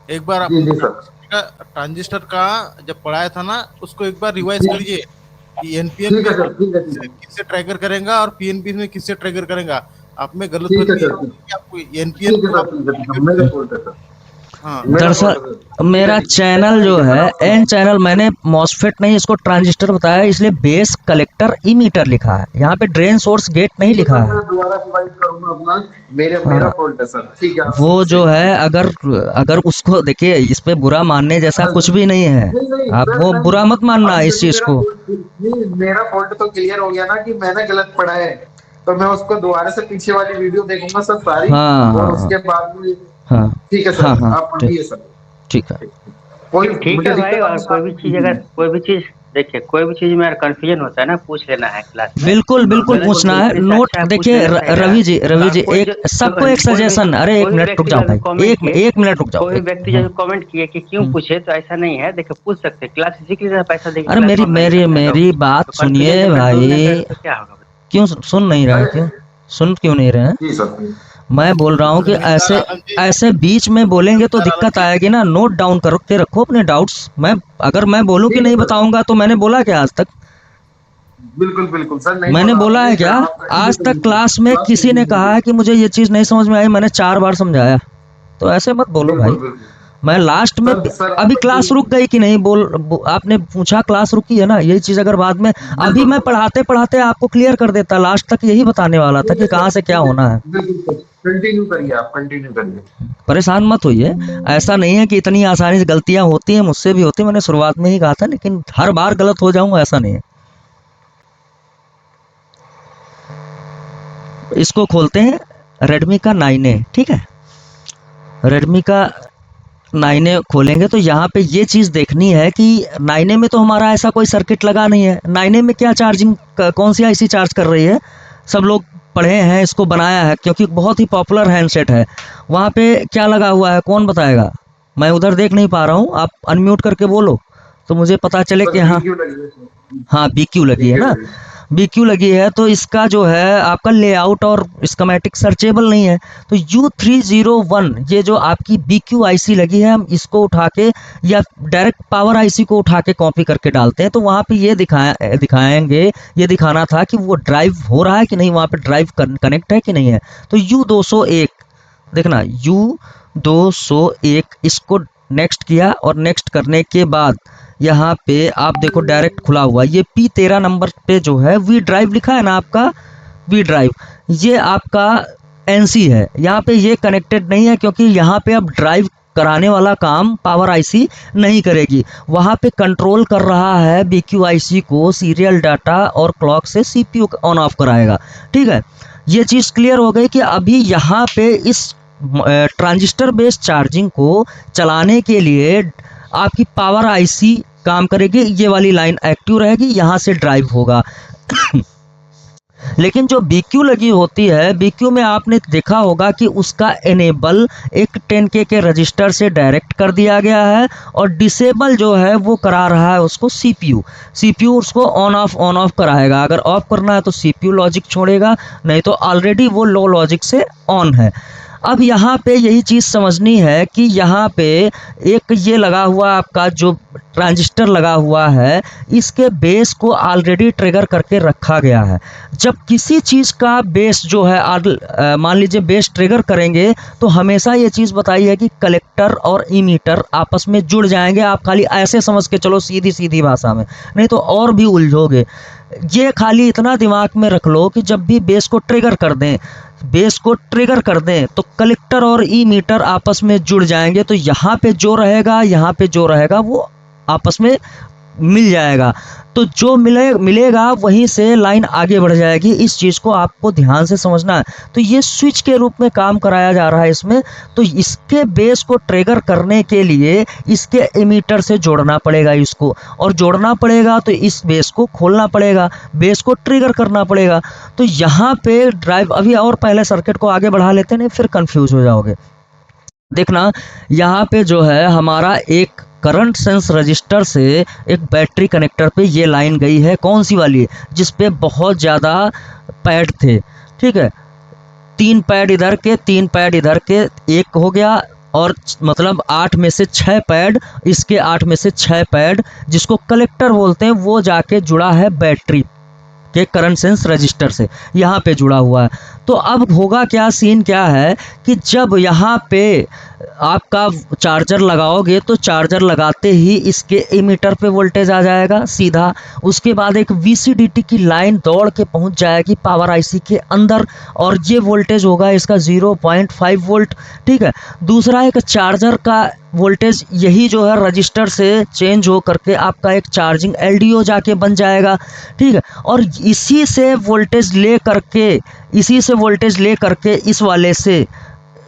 [SPEAKER 5] एक बार
[SPEAKER 2] जी जी सर।
[SPEAKER 5] ट्रांजिस्टर का जब पढ़ाया था ना, उसको एक बार रिवाइज करिए कि एनपीएन
[SPEAKER 2] ठीक है
[SPEAKER 5] में
[SPEAKER 2] सर, ठीक है ठीक है
[SPEAKER 5] किससे ट्रैगर करेगा और पीएनपी में किससे ट्रैगर करेगा। आप में गलत
[SPEAKER 2] ठीक है
[SPEAKER 5] फहमी है
[SPEAKER 2] सर,
[SPEAKER 5] कि आपको एनपीएन
[SPEAKER 2] ठीक है सर, ठीक है सर, मेरा fault है सर।
[SPEAKER 5] हाँ
[SPEAKER 2] मेरा fault है
[SPEAKER 1] दरअसल
[SPEAKER 2] सर।
[SPEAKER 1] मेरा चैनल जो है एन चैनल, मैंने मॉसफेट नहीं इसको ट्रांजिस्टर बताया, इसलिए बेस, कलेक्टर, ई मीटर लिखा है यहाँ पे, ड्रेन, सोर्स, गेट नहीं लिखा है।
[SPEAKER 2] मैं दोबारा रिवाइज करूंगा अपना, मेरा fault है सर, ठीक है।
[SPEAKER 1] वो जो है, अगर अगर उसको देखिए, इस पे बुरा मानने जैसा कुछ भी नहीं है,
[SPEAKER 2] नहीं नहीं
[SPEAKER 1] आप
[SPEAKER 2] सर,
[SPEAKER 1] वो
[SPEAKER 2] नहीं।
[SPEAKER 1] बुरा मत मानना
[SPEAKER 2] अब
[SPEAKER 1] इस चीज को।
[SPEAKER 2] मेरा fault तो क्लियर हो गया ना कि मैंने गलत पढ़ा है, तो मैं उसको दोबारा से पीछे वाली वीडियो देखूंगा सर सारी,
[SPEAKER 1] हाँ
[SPEAKER 2] और
[SPEAKER 1] हाँ
[SPEAKER 2] उसके बाद में।
[SPEAKER 1] हाँ
[SPEAKER 2] ठीक है
[SPEAKER 1] हाँ
[SPEAKER 2] सर,
[SPEAKER 1] हाँ,
[SPEAKER 2] आप पढ़िए सर।
[SPEAKER 1] ठीक है।
[SPEAKER 2] कोई
[SPEAKER 6] ठीक
[SPEAKER 2] मुझे
[SPEAKER 6] है भाई।
[SPEAKER 2] दिक्कत
[SPEAKER 6] और
[SPEAKER 2] आप
[SPEAKER 6] कोई भी चीज, अगर कोई भी चीज, देखिए कोई भी चीज में कंफ्यूजन होता है ना, पूछ लेना है क्लास में।
[SPEAKER 1] बिल्कुल बिल्कुल
[SPEAKER 6] गलत
[SPEAKER 1] पूछना है,
[SPEAKER 6] पूछने से
[SPEAKER 1] नोट
[SPEAKER 6] अच्छा है पूछ
[SPEAKER 1] देखिए
[SPEAKER 6] लेना रहेगा।
[SPEAKER 1] रवि जी, रवि जी,
[SPEAKER 6] कोई
[SPEAKER 1] एक सबको एक सजेशन, अरे एक
[SPEAKER 6] कोई भी
[SPEAKER 1] मिनट रुक
[SPEAKER 6] व्यक्ति
[SPEAKER 1] जाओ
[SPEAKER 6] जो
[SPEAKER 1] भाई,
[SPEAKER 6] कमेंट
[SPEAKER 1] एक
[SPEAKER 6] किए,
[SPEAKER 1] एक मिनट रुक जाओ।
[SPEAKER 6] कोई भी व्यक्ति जो कमेंट किए कि क्यों पूछे, तो ऐसा नहीं है। देखिए पूछ सकते, क्लास इसी के लिए पैसा देके
[SPEAKER 1] अरे
[SPEAKER 6] क्लास
[SPEAKER 1] मेरी
[SPEAKER 6] ऑनलाइन
[SPEAKER 1] मेरी
[SPEAKER 6] करते हैं लोग।
[SPEAKER 1] मेरी बात
[SPEAKER 6] तो कंफ्यूजन
[SPEAKER 1] सुनिए
[SPEAKER 6] से कंट्रोल नहीं
[SPEAKER 1] भाई,
[SPEAKER 6] करें तो क्या होगा?
[SPEAKER 1] क्यों सुन नहीं रहे हैं? क्यों सुन क्यों नहीं रहे हैं?
[SPEAKER 2] जी सर।
[SPEAKER 1] मैं बोल रहा हूँ कि ऐसे ऐसे बीच में बोलेंगे तो दिक्कत आएगी ना। नोट डाउन करके रखो अपने डाउट्स। अगर मैं बोलूँ कि नहीं बताऊंगा तो मैंने बोला क्या आज तक?
[SPEAKER 2] बिल्कुल बिल्कुल सर, नहीं
[SPEAKER 1] मैंने बोला है क्या आज तक? क्लास में किसी ने कहा है कि मुझे ये चीज नहीं समझ में आई, मैंने 4 बार समझाया, तो ऐसे मत बोलो भाई। मैं लास्ट में अभी क्लास रुक गई कि नहीं, आपने पूछा क्लास रुकी है ना, यही चीज अगर बाद में, अभी मैं पढ़ाते पढ़ाते आपको क्लियर कर देता, लास्ट तक यही बताने वाला था कि कहाँ से क्या होना है।
[SPEAKER 2] कंटिन्यू करिए, आप कंटिन्यू करिए।
[SPEAKER 1] परेशान मत होइए, ऐसा नहीं है कि इतनी आसानी से गलतियां होती हैं, मुझसे भी होती है, मैंने शुरुआत में ही कहा था, लेकिन हर बार गलत हो जाऊंगा ऐसा नहीं है। इसको खोलते हैं, रेडमी का 9A, ठीक है, रेडमी का 9A खोलेंगे तो यहाँ पे ये चीज़ देखनी है कि 9A में तो हमारा ऐसा कोई सर्किट लगा नहीं है। 9A में क्या चार्जिंग, कौन सी आईसी चार्ज कर रही है? सब लोग पढ़े हैं, इसको बनाया है क्योंकि बहुत ही पॉपुलर हैंडसेट है। वहाँ पे क्या लगा हुआ है, कौन बताएगा? मैं उधर देख नहीं पा रहा हूँ, आप अनम्यूट करके बोलो तो मुझे पता चले कि हाँ हाँ BQ लगी है ना, BQ लगी है। तो इसका जो है आपका लेआउट और स्कीमेटिक सर्चेबल नहीं है। तो U301 ये जो आपकी BQ IC लगी है, हम इसको उठा के या डायरेक्ट पावर IC को उठा के कॉपी करके डालते हैं, तो वहाँ पे ये दिखाएंगे, ये दिखाना था कि वो ड्राइव हो रहा है कि नहीं, वहाँ पे ड्राइव कनेक्ट है कि नहीं है। तो U201 देखना, U201 इसको नेक्स्ट किया, और नेक्स्ट करने के बाद यहाँ पे आप देखो डायरेक्ट खुला हुआ, ये P13 नंबर पे जो है वी ड्राइव लिखा है ना आपका, वी ड्राइव, ये आपका NC है। यहाँ पे ये कनेक्टेड नहीं है क्योंकि यहाँ पे अब ड्राइव कराने वाला काम पावर IC नहीं करेगी, वहाँ पे कंट्रोल कर रहा है BQ IC को, सीरियल डाटा और क्लॉक से CPU ऑन ऑफ कराएगा। ठीक है, ये चीज़ क्लियर हो गई कि अभी यहाँ पे इस ट्रांजिस्टर बेस्ड चार्जिंग को चलाने के लिए आपकी पावर IC काम करेगी, ये वाली लाइन एक्टिव रहेगी, यहाँ से ड्राइव होगा। लेकिन जो BQ लगी होती है, BQ में आपने देखा होगा कि उसका एनेबल एक 10K के रजिस्टर से डायरेक्ट कर दिया गया है, और डिसेबल जो है वो करा रहा है उसको CPU उसको ऑन ऑफ कराएगा। अगर ऑफ करना है तो CPU लॉजिक छोड़ेगा, नहीं तो ऑलरेडी वो लो लॉजिक से ऑन है। अब यहाँ पे यही चीज़ समझनी है कि यहाँ पे एक ये लगा हुआ आपका जो ट्रांजिस्टर लगा हुआ है, इसके बेस को ऑलरेडी ट्रिगर करके रखा गया है। जब किसी चीज़ का बेस जो है मान लीजिए बेस ट्रिगर करेंगे, तो हमेशा ये चीज़ बताई है कि कलेक्टर और इमीटर आपस में जुड़ जाएंगे। आप खाली ऐसे समझ के चलो सीधी भाषा में, नहीं तो और भी उलझोगे। ये खाली इतना दिमाग में रख लो कि जब भी बेस को ट्रिगर कर दें तो कलेक्टर और ई मीटर आपस में जुड़ जाएंगे। तो यहाँ पे जो रहेगा वो आपस में मिल जाएगा, तो जो मिलेगा वहीं से लाइन आगे बढ़ जाएगी। इस चीज़ को आपको ध्यान से समझना है। तो ये स्विच के रूप में काम कराया जा रहा है इसमें। तो इसके बेस को ट्रिगर करने के लिए इसके एमीटर से जोड़ना पड़ेगा इसको, और जोड़ना पड़ेगा तो इस बेस को खोलना पड़ेगा, बेस को ट्रिगर करना पड़ेगा। तो यहाँ पे ड्राइव अभी और पहले सर्किट को आगे बढ़ा लेते हैं, फिर कंफ्यूज हो जाओगे। देखना यहाँ पे जो है हमारा एक करंट सेंस रजिस्टर से एक बैटरी कनेक्टर पे ये लाइन गई है। कौन सी वाली? जिस पे बहुत ज़्यादा पैड थे, ठीक है, 3 पैड इधर के 3 पैड इधर के, एक हो गया, और मतलब 8 में से 6 पैड, इसके 8 में से 6 पैड जिसको कलेक्टर बोलते हैं, वो जाके जुड़ा है बैटरी के करंट सेंस रजिस्टर से, यहाँ पे जुड़ा हुआ है। तो अब होगा क्या, सीन क्या है कि जब यहाँ पे आपका चार्जर लगाओगे तो चार्जर लगाते ही इसके एमीटर पे वोल्टेज आ जाएगा सीधा। उसके बाद एक VCDT की लाइन दौड़ के पहुंच जाएगी पावर IC के अंदर, और ये वोल्टेज होगा इसका 0.5 वोल्ट, ठीक है। दूसरा एक चार्जर का वोल्टेज यही जो है रजिस्टर से चेंज हो करके आपका एक चार्जिंग LDO जाके बन जाएगा, ठीक है। और इसी से वोल्टेज ले करके इस वाले से,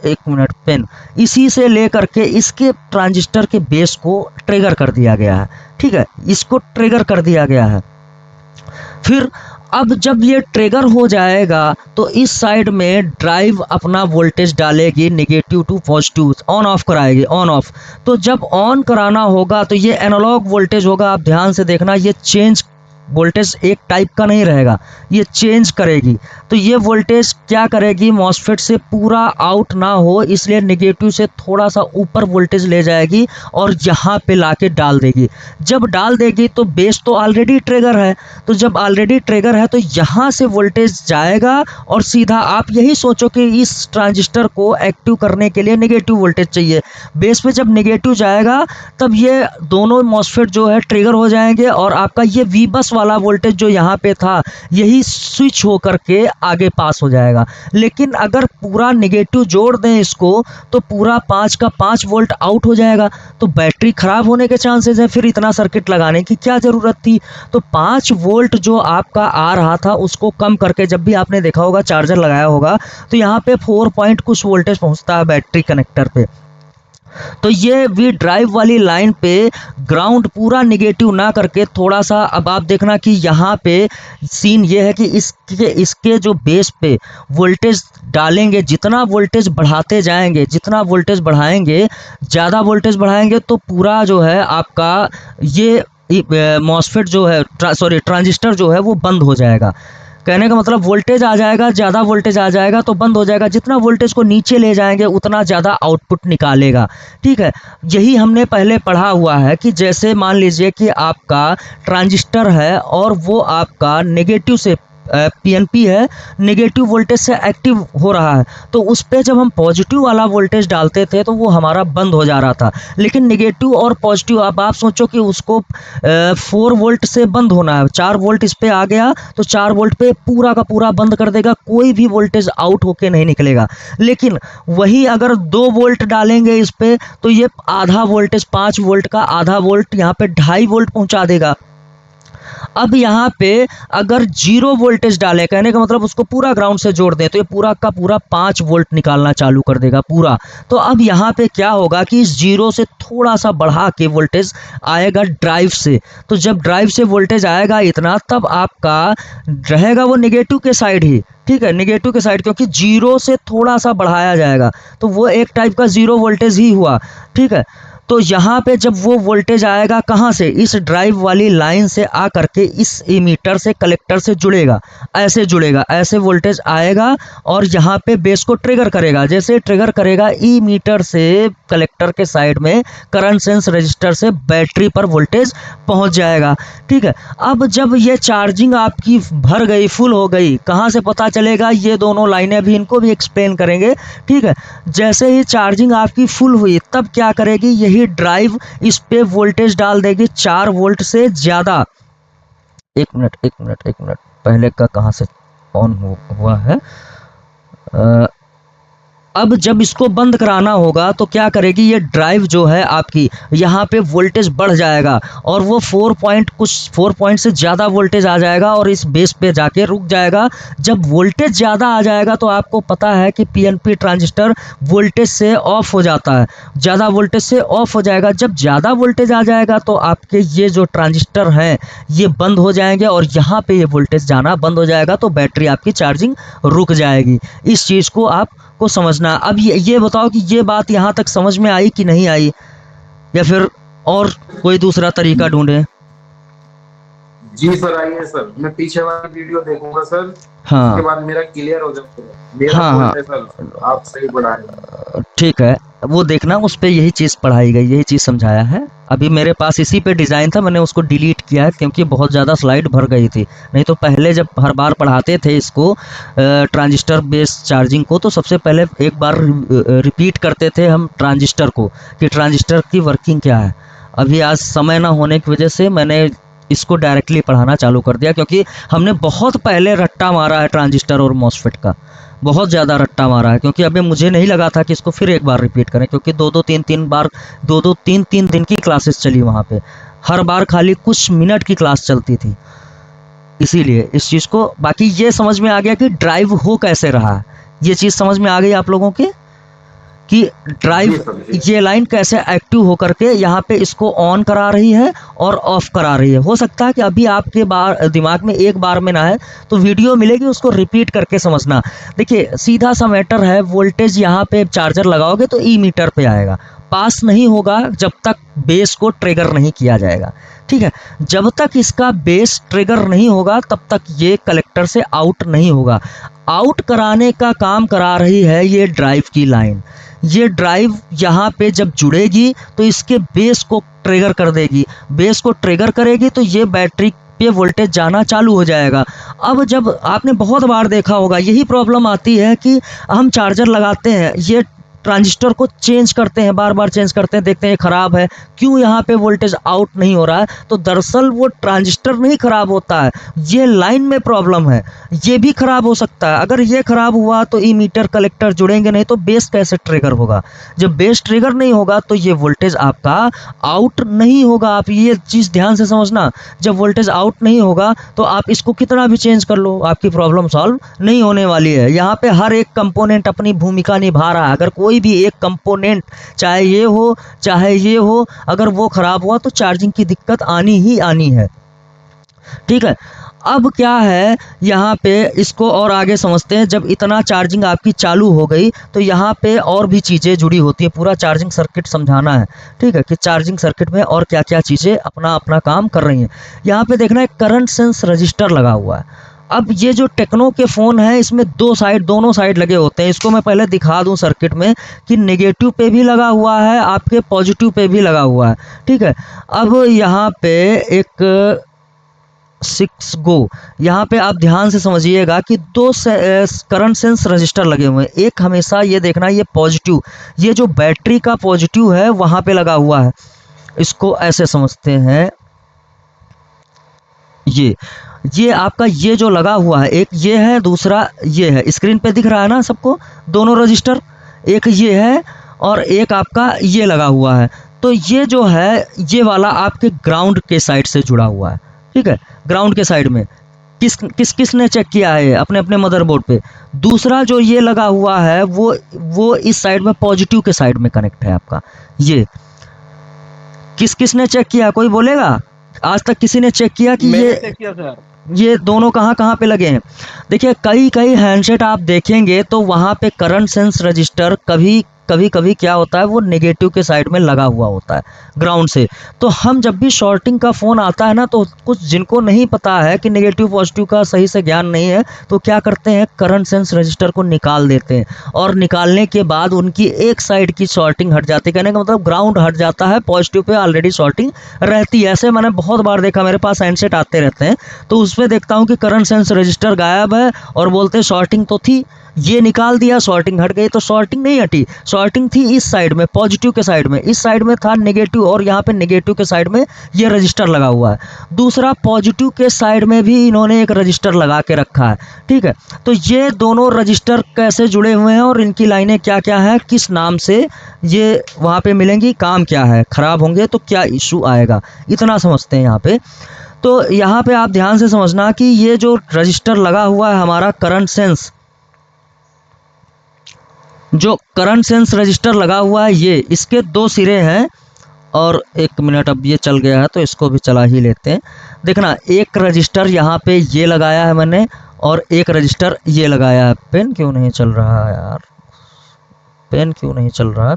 [SPEAKER 1] एक मिनट पेन, इसी से ले करके इसके ट्रांजिस्टर के बेस को ट्रिगर कर दिया गया है, ठीक है, इसको ट्रिगर कर दिया गया है। फिर अब जब ये ट्रिगर हो जाएगा तो इस साइड में ड्राइव अपना वोल्टेज डालेगी negative to positive, on off कराएगी, ऑन ऑफ। तो जब ऑन कराना होगा तो ये एनालॉग वोल्टेज होगा, आप ध्यान से देखना, ये चेंज वोल्टेज एक टाइप का नहीं रहेगा, ये चेंज करेगी। तो ये वोल्टेज क्या करेगी, मॉसफेट से पूरा आउट ना हो इसलिए नेगेटिव से थोड़ा सा ऊपर वोल्टेज ले जाएगी और यहाँ पे लाके डाल देगी। जब डाल देगी तो बेस तो ऑलरेडी ट्रिगर है, तो जब ऑलरेडी ट्रिगर है तो यहाँ से वोल्टेज जाएगा और सीधा, आप यही सोचो कि इस ट्रांजिस्टर को एक्टिव करने के लिए नेगेटिव वोल्टेज चाहिए। बेस पे जब नेगेटिव जाएगा तब ये दोनों मॉसफेट जो है ट्रिगर हो जाएंगे और आपका ये V बस वाला वोल्टेज जो यहाँ पे था यही स्विच हो करके आगे पास हो जाएगा। लेकिन अगर पूरा नेगेटिव जोड़ दें इसको तो पूरा 5 का 5 वोल्ट आउट हो जाएगा, तो बैटरी खराब होने के चांसेस हैं। फिर इतना सर्किट लगाने की क्या ज़रूरत थी? तो 5 वोल्ट जो आपका आ रहा था उसको कम करके, जब भी आपने देखा होगा चार्जर लगाया होगा तो यहाँ पे 4 पॉइंट कुछ वोल्टेज पहुँचता है बैटरी कनेक्टर पे। तो ये वी ड्राइव वाली लाइन पे ग्राउंड पूरा निगेटिव ना करके थोड़ा सा, अब आप देखना कि यहाँ पे सीन ये है कि इसके जो बेस पे वोल्टेज डालेंगे, जितना वोल्टेज बढ़ाते जाएंगे, जितना वोल्टेज बढ़ाएंगे, ज़्यादा वोल्टेज बढ़ाएंगे तो पूरा जो है आपका ये मॉसफेट जो है, ट्रांजिस्टर जो है वो बंद हो जाएगा। कहने का मतलब वोल्टेज आ जाएगा, ज़्यादा वोल्टेज आ जाएगा तो बंद हो जाएगा। जितना वोल्टेज को नीचे ले जाएंगे उतना ज़्यादा आउटपुट निकालेगा, ठीक है। यही हमने पहले पढ़ा हुआ है कि जैसे मान लीजिए कि आपका ट्रांजिस्टर है और वो आपका नेगेटिव से PNP है, नेगेटिव वोल्टेज से एक्टिव हो रहा है, तो उस पर जब हम पॉजिटिव वाला वोल्टेज डालते थे तो वो हमारा बंद हो जा रहा था। लेकिन नेगेटिव और पॉजिटिव, अब आप सोचो कि उसको 4 वोल्ट से बंद होना है, 4 वोल्ट इस पे आ गया तो 4 वोल्ट पे पूरा का पूरा बंद कर देगा, कोई भी वोल्टेज आउट होके नहीं निकलेगा। लेकिन वही अगर 2 वोल्ट डालेंगे इस पे तो ये आधा वोल्टेज, 5 वोल्ट का आधा वोल्ट यहाँ पे 2.5 वोल्ट पहुँचा देगा। अब यहाँ पे अगर 0 वोल्टेज डालें, कहने का मतलब उसको पूरा ग्राउंड से जोड़ दें, तो ये पूरा का पूरा 5 वोल्ट निकालना चालू कर देगा पूरा। तो अब यहाँ पे क्या होगा कि इस 0 से थोड़ा सा बढ़ा के वोल्टेज आएगा ड्राइव से। तो जब ड्राइव से वोल्टेज आएगा इतना, तब आपका रहेगा वो नेगेटिव के साइड ही, ठीक है, नेगेटिव के साइड, क्योंकि 0 से थोड़ा सा बढ़ाया जाएगा तो वो एक टाइप का 0 वोल्टेज ही हुआ, ठीक है। तो यहाँ पे जब वो वोल्टेज आएगा कहाँ से, इस ड्राइव वाली लाइन से आ करके इस एमीटर से कलेक्टर से जुड़ेगा, ऐसे जुड़ेगा, ऐसे वोल्टेज आएगा और यहाँ पे बेस को ट्रिगर करेगा। जैसे ट्रिगर करेगा एमीटर से कलेक्टर के साइड में करंट सेंस रजिस्टर से बैटरी पर वोल्टेज पहुँच जाएगा, ठीक है। अब जब ये चार्जिंग आपकी भर गई, फुल हो गई, कहाँ से पता चलेगा, ये दोनों लाइनें भी इनको भी एक्सप्लेन करेंगे, ठीक है। जैसे ही चार्जिंग आपकी फुल हुई तब क्या करेगी, यही ड्राइव इस पे वोल्टेज डाल देगी 4 वोल्ट से ज्यादा। एक मिनट पहले का कहां से ऑन हुआ है। अब जब इसको बंद कराना होगा तो क्या करेगी ये ड्राइव जो है आपकी, यहाँ पे वोल्टेज बढ़ जाएगा और वो 4 पॉइंट से ज़्यादा वोल्टेज आ जाएगा और इस बेस पे जाके रुक जाएगा। जब वोल्टेज ज़्यादा आ जाएगा तो आपको पता है कि पीएनपी ट्रांजिस्टर वोल्टेज से ऑफ हो जाता है, ज़्यादा वोल्टेज से ऑफ हो जाएगा। जब ज़्यादा वोल्टेज आ जाएगा तो आपके ये जो ट्रांजिस्टर हैं ये बंद हो जाएंगे और यहाँ पे ये वोल्टेज जाना बंद हो जाएगा, तो बैटरी आपकी चार्जिंग रुक जाएगी। इस चीज़ को आपको समझना। अब ये बताओ कि ये बात यहाँ तक समझ में आई कि नहीं आई, या फिर और कोई दूसरा तरीका ढूंढे?
[SPEAKER 2] जी सर, आइए सर, मैं पीछे वाली वीडियो देखूंगा सर।
[SPEAKER 1] हाँ,
[SPEAKER 2] उसके बाद मेरा क्लियर हो जाएगा। मेरा
[SPEAKER 1] हाँ,
[SPEAKER 2] point
[SPEAKER 1] हाँ।
[SPEAKER 2] है सर, आप सही पढ़ाए।
[SPEAKER 1] ठीक है, वो देखना, उस पे यही चीज़ पढ़ाई गई, यही चीज़ समझाया है। अभी मेरे पास इसी पे डिज़ाइन था, मैंने उसको डिलीट किया है क्योंकि बहुत ज़्यादा स्लाइड भर गई थी। नहीं तो पहले जब हर बार पढ़ाते थे इसको ट्रांजिस्टर बेस्ड चार्जिंग को, तो सबसे पहले एक बार रिपीट करते थे हम ट्रांजिस्टर को कि ट्रांजिस्टर की वर्किंग क्या है। अभी आज समय ना होने की वजह से मैंने इसको डायरेक्टली पढ़ाना चालू कर दिया, क्योंकि हमने बहुत पहले रट्टा मारा है ट्रांजिस्टर और मॉसफेट का, बहुत ज़्यादा रट्टा मारा है। क्योंकि अभी मुझे नहीं लगा था कि इसको फिर एक बार रिपीट करें, क्योंकि दो तीन दिन की क्लासेस चली वहाँ पे, हर बार खाली कुछ मिनट की क्लास चलती थी, इसीलिए इस चीज़ को। बाकी ये समझ में आ गया कि ड्राइव हो कैसे रहा है, ये चीज़ समझ में आ गई आप लोगों के कि ड्राइव ये लाइन कैसे एक्टिव होकर के यहाँ पे इसको ऑन करा रही है और ऑफ करा रही है। हो सकता है कि अभी आपके दिमाग में एक बार में ना है, तो वीडियो मिलेगी, उसको रिपीट करके समझना। देखिए सीधा सा मैटर है, वोल्टेज यहाँ पे चार्जर लगाओगे तो ई मीटर पे आएगा, पास नहीं होगा जब तक बेस को ट्रिगर नहीं किया जाएगा। ठीक है, जब तक इसका बेस ट्रिगर नहीं होगा तब तक ये कलेक्टर से आउट नहीं होगा। आउट कराने का काम करा रही है ये ड्राइव की लाइन। ये ड्राइव यहाँ पे जब जुड़ेगी तो इसके बेस को ट्रिगर कर देगी, बेस को ट्रिगर करेगी तो ये बैटरी पे वोल्टेज जाना चालू हो जाएगा। अब जब आपने बहुत बार देखा होगा, यही प्रॉब्लम आती है कि हम चार्जर लगाते हैं, ये ट्रांजिस्टर को चेंज करते हैं, बार बार चेंज करते हैं, देखते हैं ख़राब है, क्यों यहाँ पे वोल्टेज आउट नहीं हो रहा है। तो दरअसल वो ट्रांजिस्टर नहीं ख़राब होता है, ये लाइन में प्रॉब्लम है, ये भी ख़राब हो सकता है। अगर ये ख़राब हुआ तो ई मीटर कलेक्टर जुड़ेंगे नहीं, तो बेस कैसे ट्रिगर होगा। जब बेस ट्रिगर नहीं होगा तो ये वोल्टेज आपका आउट नहीं होगा। आप ये चीज़ ध्यान से समझना, जब वोल्टेज आउट नहीं होगा तो आप इसको कितना भी चेंज कर लो, आपकी प्रॉब्लम सॉल्व नहीं होने वाली है। यहाँ पे हर एक कंपोनेंट अपनी भूमिका निभा रहा है। अगर कोई भी एक कंपोनेंट, चाहे ये हो चाहे ये हो, अगर वो ख़राब हुआ तो चार्जिंग की दिक्कत आनी ही आनी है। ठीक है, अब क्या है यहाँ पे, इसको और आगे समझते हैं। जब इतना चार्जिंग आपकी चालू हो गई तो यहाँ पे और भी चीज़ें जुड़ी होती है, पूरा चार्जिंग सर्किट समझाना है। ठीक है, कि चार्जिंग सर्किट में और क्या क्या चीज़ें अपना अपना काम कर रही हैं। यहाँ पे देखना, एक करंट सेंस रजिस्टर लगा हुआ है। अब ये जो टेक्नो के फ़ोन है इसमें दोनों साइड लगे होते हैं। इसको मैं पहले दिखा दूं सर्किट में कि नेगेटिव पे भी लगा हुआ है, आपके पॉजिटिव पे भी लगा हुआ है। ठीक है, अब यहाँ पे एक 6 गो, यहाँ पे आप ध्यान से समझिएगा कि दो करंट सेंस रजिस्टर लगे हुए हैं। एक हमेशा ये देखना, ये पॉजिटिव, ये जो बैटरी का पॉजिटिव है वहाँ पे लगा हुआ है। इसको ऐसे समझते हैं, ये आपका ये जो लगा हुआ है, एक ये है, दूसरा ये है। स्क्रीन पे दिख रहा है ना सबको, दोनों रजिस्टर, एक ये है और एक आपका ये लगा हुआ है। तो ये जो है ये वाला आपके ग्राउंड के साइड से जुड़ा हुआ है। ठीक है, ग्राउंड के साइड में किसने चेक किया है अपने अपने मदरबोर्ड पे। दूसरा जो ये लगा हुआ है वो इस साइड में पॉजिटिव के साइड में कनेक्ट है आपका। ये किसने चेक किया, कोई बोलेगा? आज तक किसी ने चेक किया कि ये दोनों कहाँ पे लगे हैं? देखिए कई हैंडसेट आप देखेंगे तो वहाँ पे करंट सेंस रजिस्टर कभी क्या होता है, वो नेगेटिव के साइड में लगा हुआ होता है ग्राउंड से। तो हम जब भी शॉर्टिंग का फ़ोन आता है ना, तो कुछ जिनको नहीं पता है कि नेगेटिव पॉजिटिव का सही से ज्ञान नहीं है, तो क्या करते हैं, करंट सेंस रजिस्टर को निकाल देते हैं और निकालने के बाद उनकी एक साइड की शॉर्टिंग हट जाती है। कहने का मतलब ग्राउंड हट जाता है, पॉजिटिव पे ऑलरेडी शॉर्टिंग रहती है। ऐसे मैंने बहुत बार देखा, मेरे पास हैंडसेट आते रहते हैं तो उसमें देखता हूँ कि करंट सेंस रजिस्टर गायब है और बोलते शॉर्टिंग तो थी। ये निकाल दिया, सॉर्टिंग हट गई, तो सॉर्टिंग नहीं हटी, सॉर्टिंग थी इस साइड में, पॉजिटिव के साइड में, इस साइड में था नेगेटिव और यहाँ पे नेगेटिव के साइड में ये रजिस्टर लगा हुआ है। दूसरा पॉजिटिव के साइड में भी इन्होंने एक रजिस्टर लगा के रखा है, ठीक है। तो ये दोनों रजिस्टर कैसे जुड़े हुए हैं और इनकी लाइनें क्या क्या हैं, किस नाम से ये वहाँ पे मिलेंगी, काम क्या है, ख़राब होंगे तो क्या इशू आएगा, इतना समझते हैं यहाँ पे। तो यहाँ पे आप ध्यान से समझना कि ये जो रजिस्टर लगा हुआ है हमारा करंट सेंस, जो करंट सेंस रजिस्टर लगा हुआ है, ये इसके 2 सिरे हैं। और 1 मिनट, अब ये चल गया है तो इसको भी चला ही लेते हैं। देखना, एक रजिस्टर यहाँ पे ये लगाया है मैंने और एक रजिस्टर ये लगाया है। पेन क्यों नहीं चल रहा है यार, पेन क्यों नहीं चल रहा है,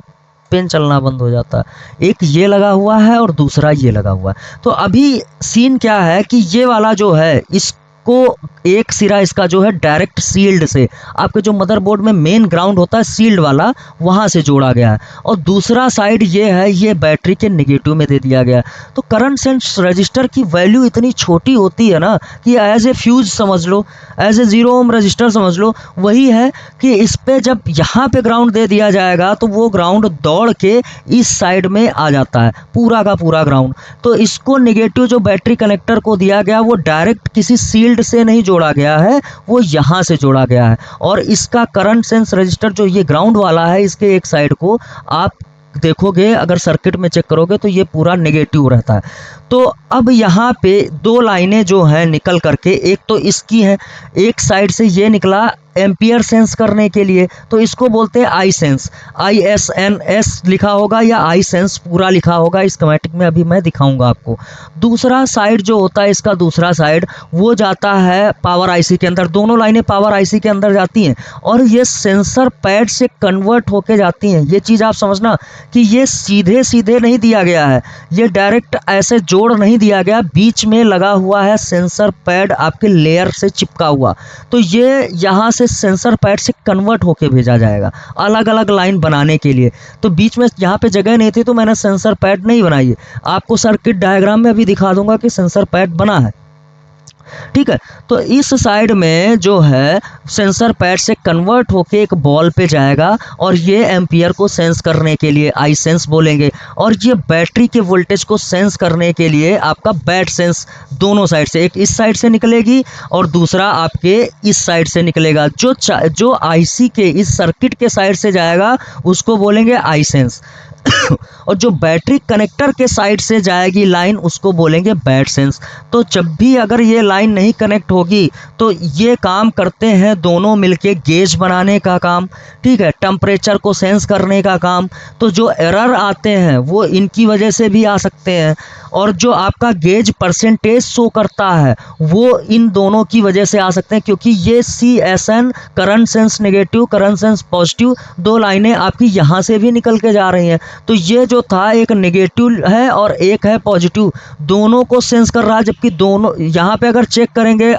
[SPEAKER 1] पेन चलना बंद हो जाता है। एक ये लगा हुआ है और दूसरा ये लगा हुआ है। तो अभी सीन क्या है कि ये वाला जो है इसको एक सिरा इसका जो है डायरेक्ट सील्ड से, आपके जो मदरबोर्ड में मेन ग्राउंड होता है सील्ड वाला, वहाँ से जोड़ा गया है और दूसरा साइड ये है, ये बैटरी के नेगेटिव में दे दिया गया है। तो करंट सेंस रजिस्टर की वैल्यू इतनी छोटी होती है ना कि एज ए फ्यूज समझ लो, एज ए 0 ओम रजिस्टर समझ लो। वही है कि इस पे जब यहाँ पे ग्राउंड दे दिया जाएगा तो वो ग्राउंड दौड़ के इस साइड में आ जाता है, पूरा का पूरा ग्राउंड। तो इसको नेगेटिव जो बैटरी कनेक्टर को दिया गया वो डायरेक्ट किसी सील्ड से नहीं जोड़ा गया है, वो यहाँ से जोड़ा गया है। और इसका करंट सेंस रजिस्टर जो ये ग्राउंड वाला है, इसके एक साइड को आप देखोगे, अगर सर्किट में चेक करोगे तो ये पूरा नेगेटिव रहता है। तो अब यहाँ पे 2 लाइनें जो हैं निकल करके, एक तो इसकी है, एक साइड से ये निकला एम्पियर सेंस करने के लिए, तो इसको बोलते हैं आई सेंस, ISNS लिखा होगा या आई सेंस पूरा लिखा होगा, इस स्कीमेटिक में अभी मैं दिखाऊंगा आपको। दूसरा साइड जो होता है इसका, दूसरा साइड वो जाता है पावर आईसी के अंदर, दोनों लाइनें पावर आईसी के अंदर जाती हैं और ये सेंसर पैड से कन्वर्ट होके जाती हैं। ये चीज़ आप समझना कि ये सीधे सीधे नहीं दिया गया है, ये डायरेक्ट ऐसे जोड़ नहीं दिया गया, बीच में लगा हुआ है सेंसर पैड आपके लेयर से चिपका हुआ। तो ये यहाँ से सेंसर पैड से कन्वर्ट होके भेजा जाएगा अलग अलग लाइन बनाने के लिए। तो बीच में यहाँ पे जगह नहीं थी तो मैंने सेंसर पैड नहीं बनाई है, आपको सर्किट डायग्राम में अभी दिखा दूंगा कि सेंसर पैड बना है, ठीक है। तो इस साइड में जो है सेंसर पैड से कन्वर्ट होके एक बॉल पे जाएगा और ये एम्पियर को सेंस करने के लिए आई सेंस बोलेंगे, और ये बैटरी के वोल्टेज को सेंस करने के लिए आपका बैट सेंस दोनों साइड से, एक इस साइड से निकलेगी और दूसरा आपके इस साइड से निकलेगा। जो आईसी के इस सर्किट के साइड से जाएगा उसको बोलेंगे आई सेंस और जो बैटरी कनेक्टर के साइड से जाएगी लाइन उसको बोलेंगे बैट सेंस। तो जब भी अगर ये लाइन नहीं कनेक्ट होगी तो ये काम करते हैं दोनों मिलके गेज बनाने का काम, ठीक है, टेम्परेचर को सेंस करने का काम। तो जो एरर आते हैं वो इनकी वजह से भी आ सकते हैं और जो आपका गेज परसेंटेज शो करता है वो इन दोनों की वजह से आ सकते हैं, क्योंकि ये CSN current sense negative, current sense positive, 2 लाइनें आपकी यहाँ से भी निकल के जा रही हैं। तो ये जो था एक नेगेटिव है और एक है पॉजिटिव, दोनों को सेंस कर रहा है, जबकि दोनों यहाँ पे अगर चेक करेंगे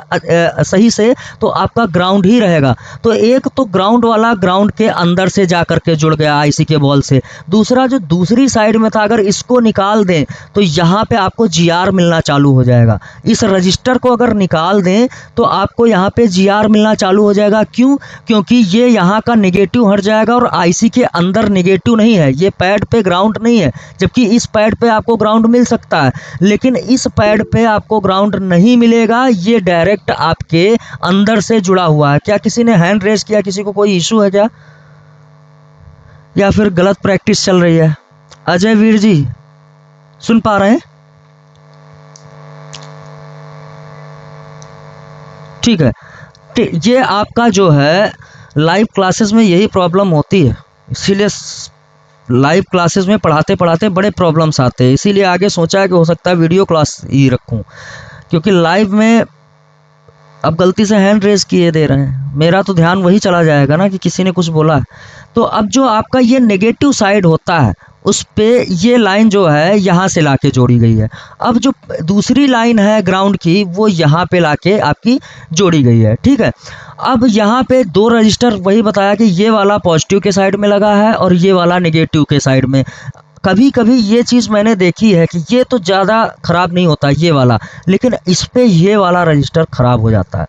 [SPEAKER 1] सही से तो आपका ग्राउंड ही रहेगा। तो एक तो ग्राउंड वाला ग्राउंड के अंदर से जा करके जुड़ गया आईसी के बॉल से, दूसरा जो दूसरी साइड में था अगर इसको निकाल दें तो यहाँ पे आपको GR मिलना चालू हो जाएगा। इस रजिस्टर को अगर निकाल दें तो आपको यहाँ पे GR मिलना चालू हो जाएगा। क्यों? क्योंकि ये यहाँ का नेगेटिव हट जाएगा और आईसी के अंदर नेगेटिव नहीं है, ये पैड पे ग्राउंड नहीं है, जबकि इस पैड पे आपको ग्राउंड मिल सकता है, लेकिन इस पैड पे आपको ग्राउंड नहीं मिलेगा, ये डायरेक्ट आपके अंदर से जुड़ा हुआ है। क्या किसी ने हैंड रेज किया? किसी को कोई इशू है क्या, या फिर गलत प्रैक्टिस चल रही है? अजय वीर जी सुन पा रहे हैं? ठीक है, ये आपका जो है लाइव क्लासेस में यही प्रॉब्लम होती है, इसीलिए लाइव क्लासेस में पढ़ाते पढ़ाते बड़े प्रॉब्लम्स आते हैं। इसीलिए आगे सोचा है कि हो सकता है वीडियो क्लास ही रखूं, क्योंकि लाइव में अब गलती से हैंड रेज किए दे रहे हैं, मेरा तो ध्यान वही चला जाएगा ना कि किसी ने कुछ बोला है। तो अब जो आपका ये नेगेटिव साइड होता है उस पे ये लाइन जो है यहाँ से लाके जोड़ी गई है। अब जो दूसरी लाइन है ग्राउंड की वो यहाँ पे लाके आपकी जोड़ी गई है, ठीक है। अब यहाँ पे 2 रजिस्टर, वही बताया कि ये वाला पॉजिटिव के साइड में लगा है और ये वाला नेगेटिव के साइड में। कभी कभी ये चीज़ मैंने देखी है कि ये तो ज़्यादा ख़राब नहीं होता ये वाला, लेकिन इस पे ये वाला रजिस्टर ख़राब हो जाता है।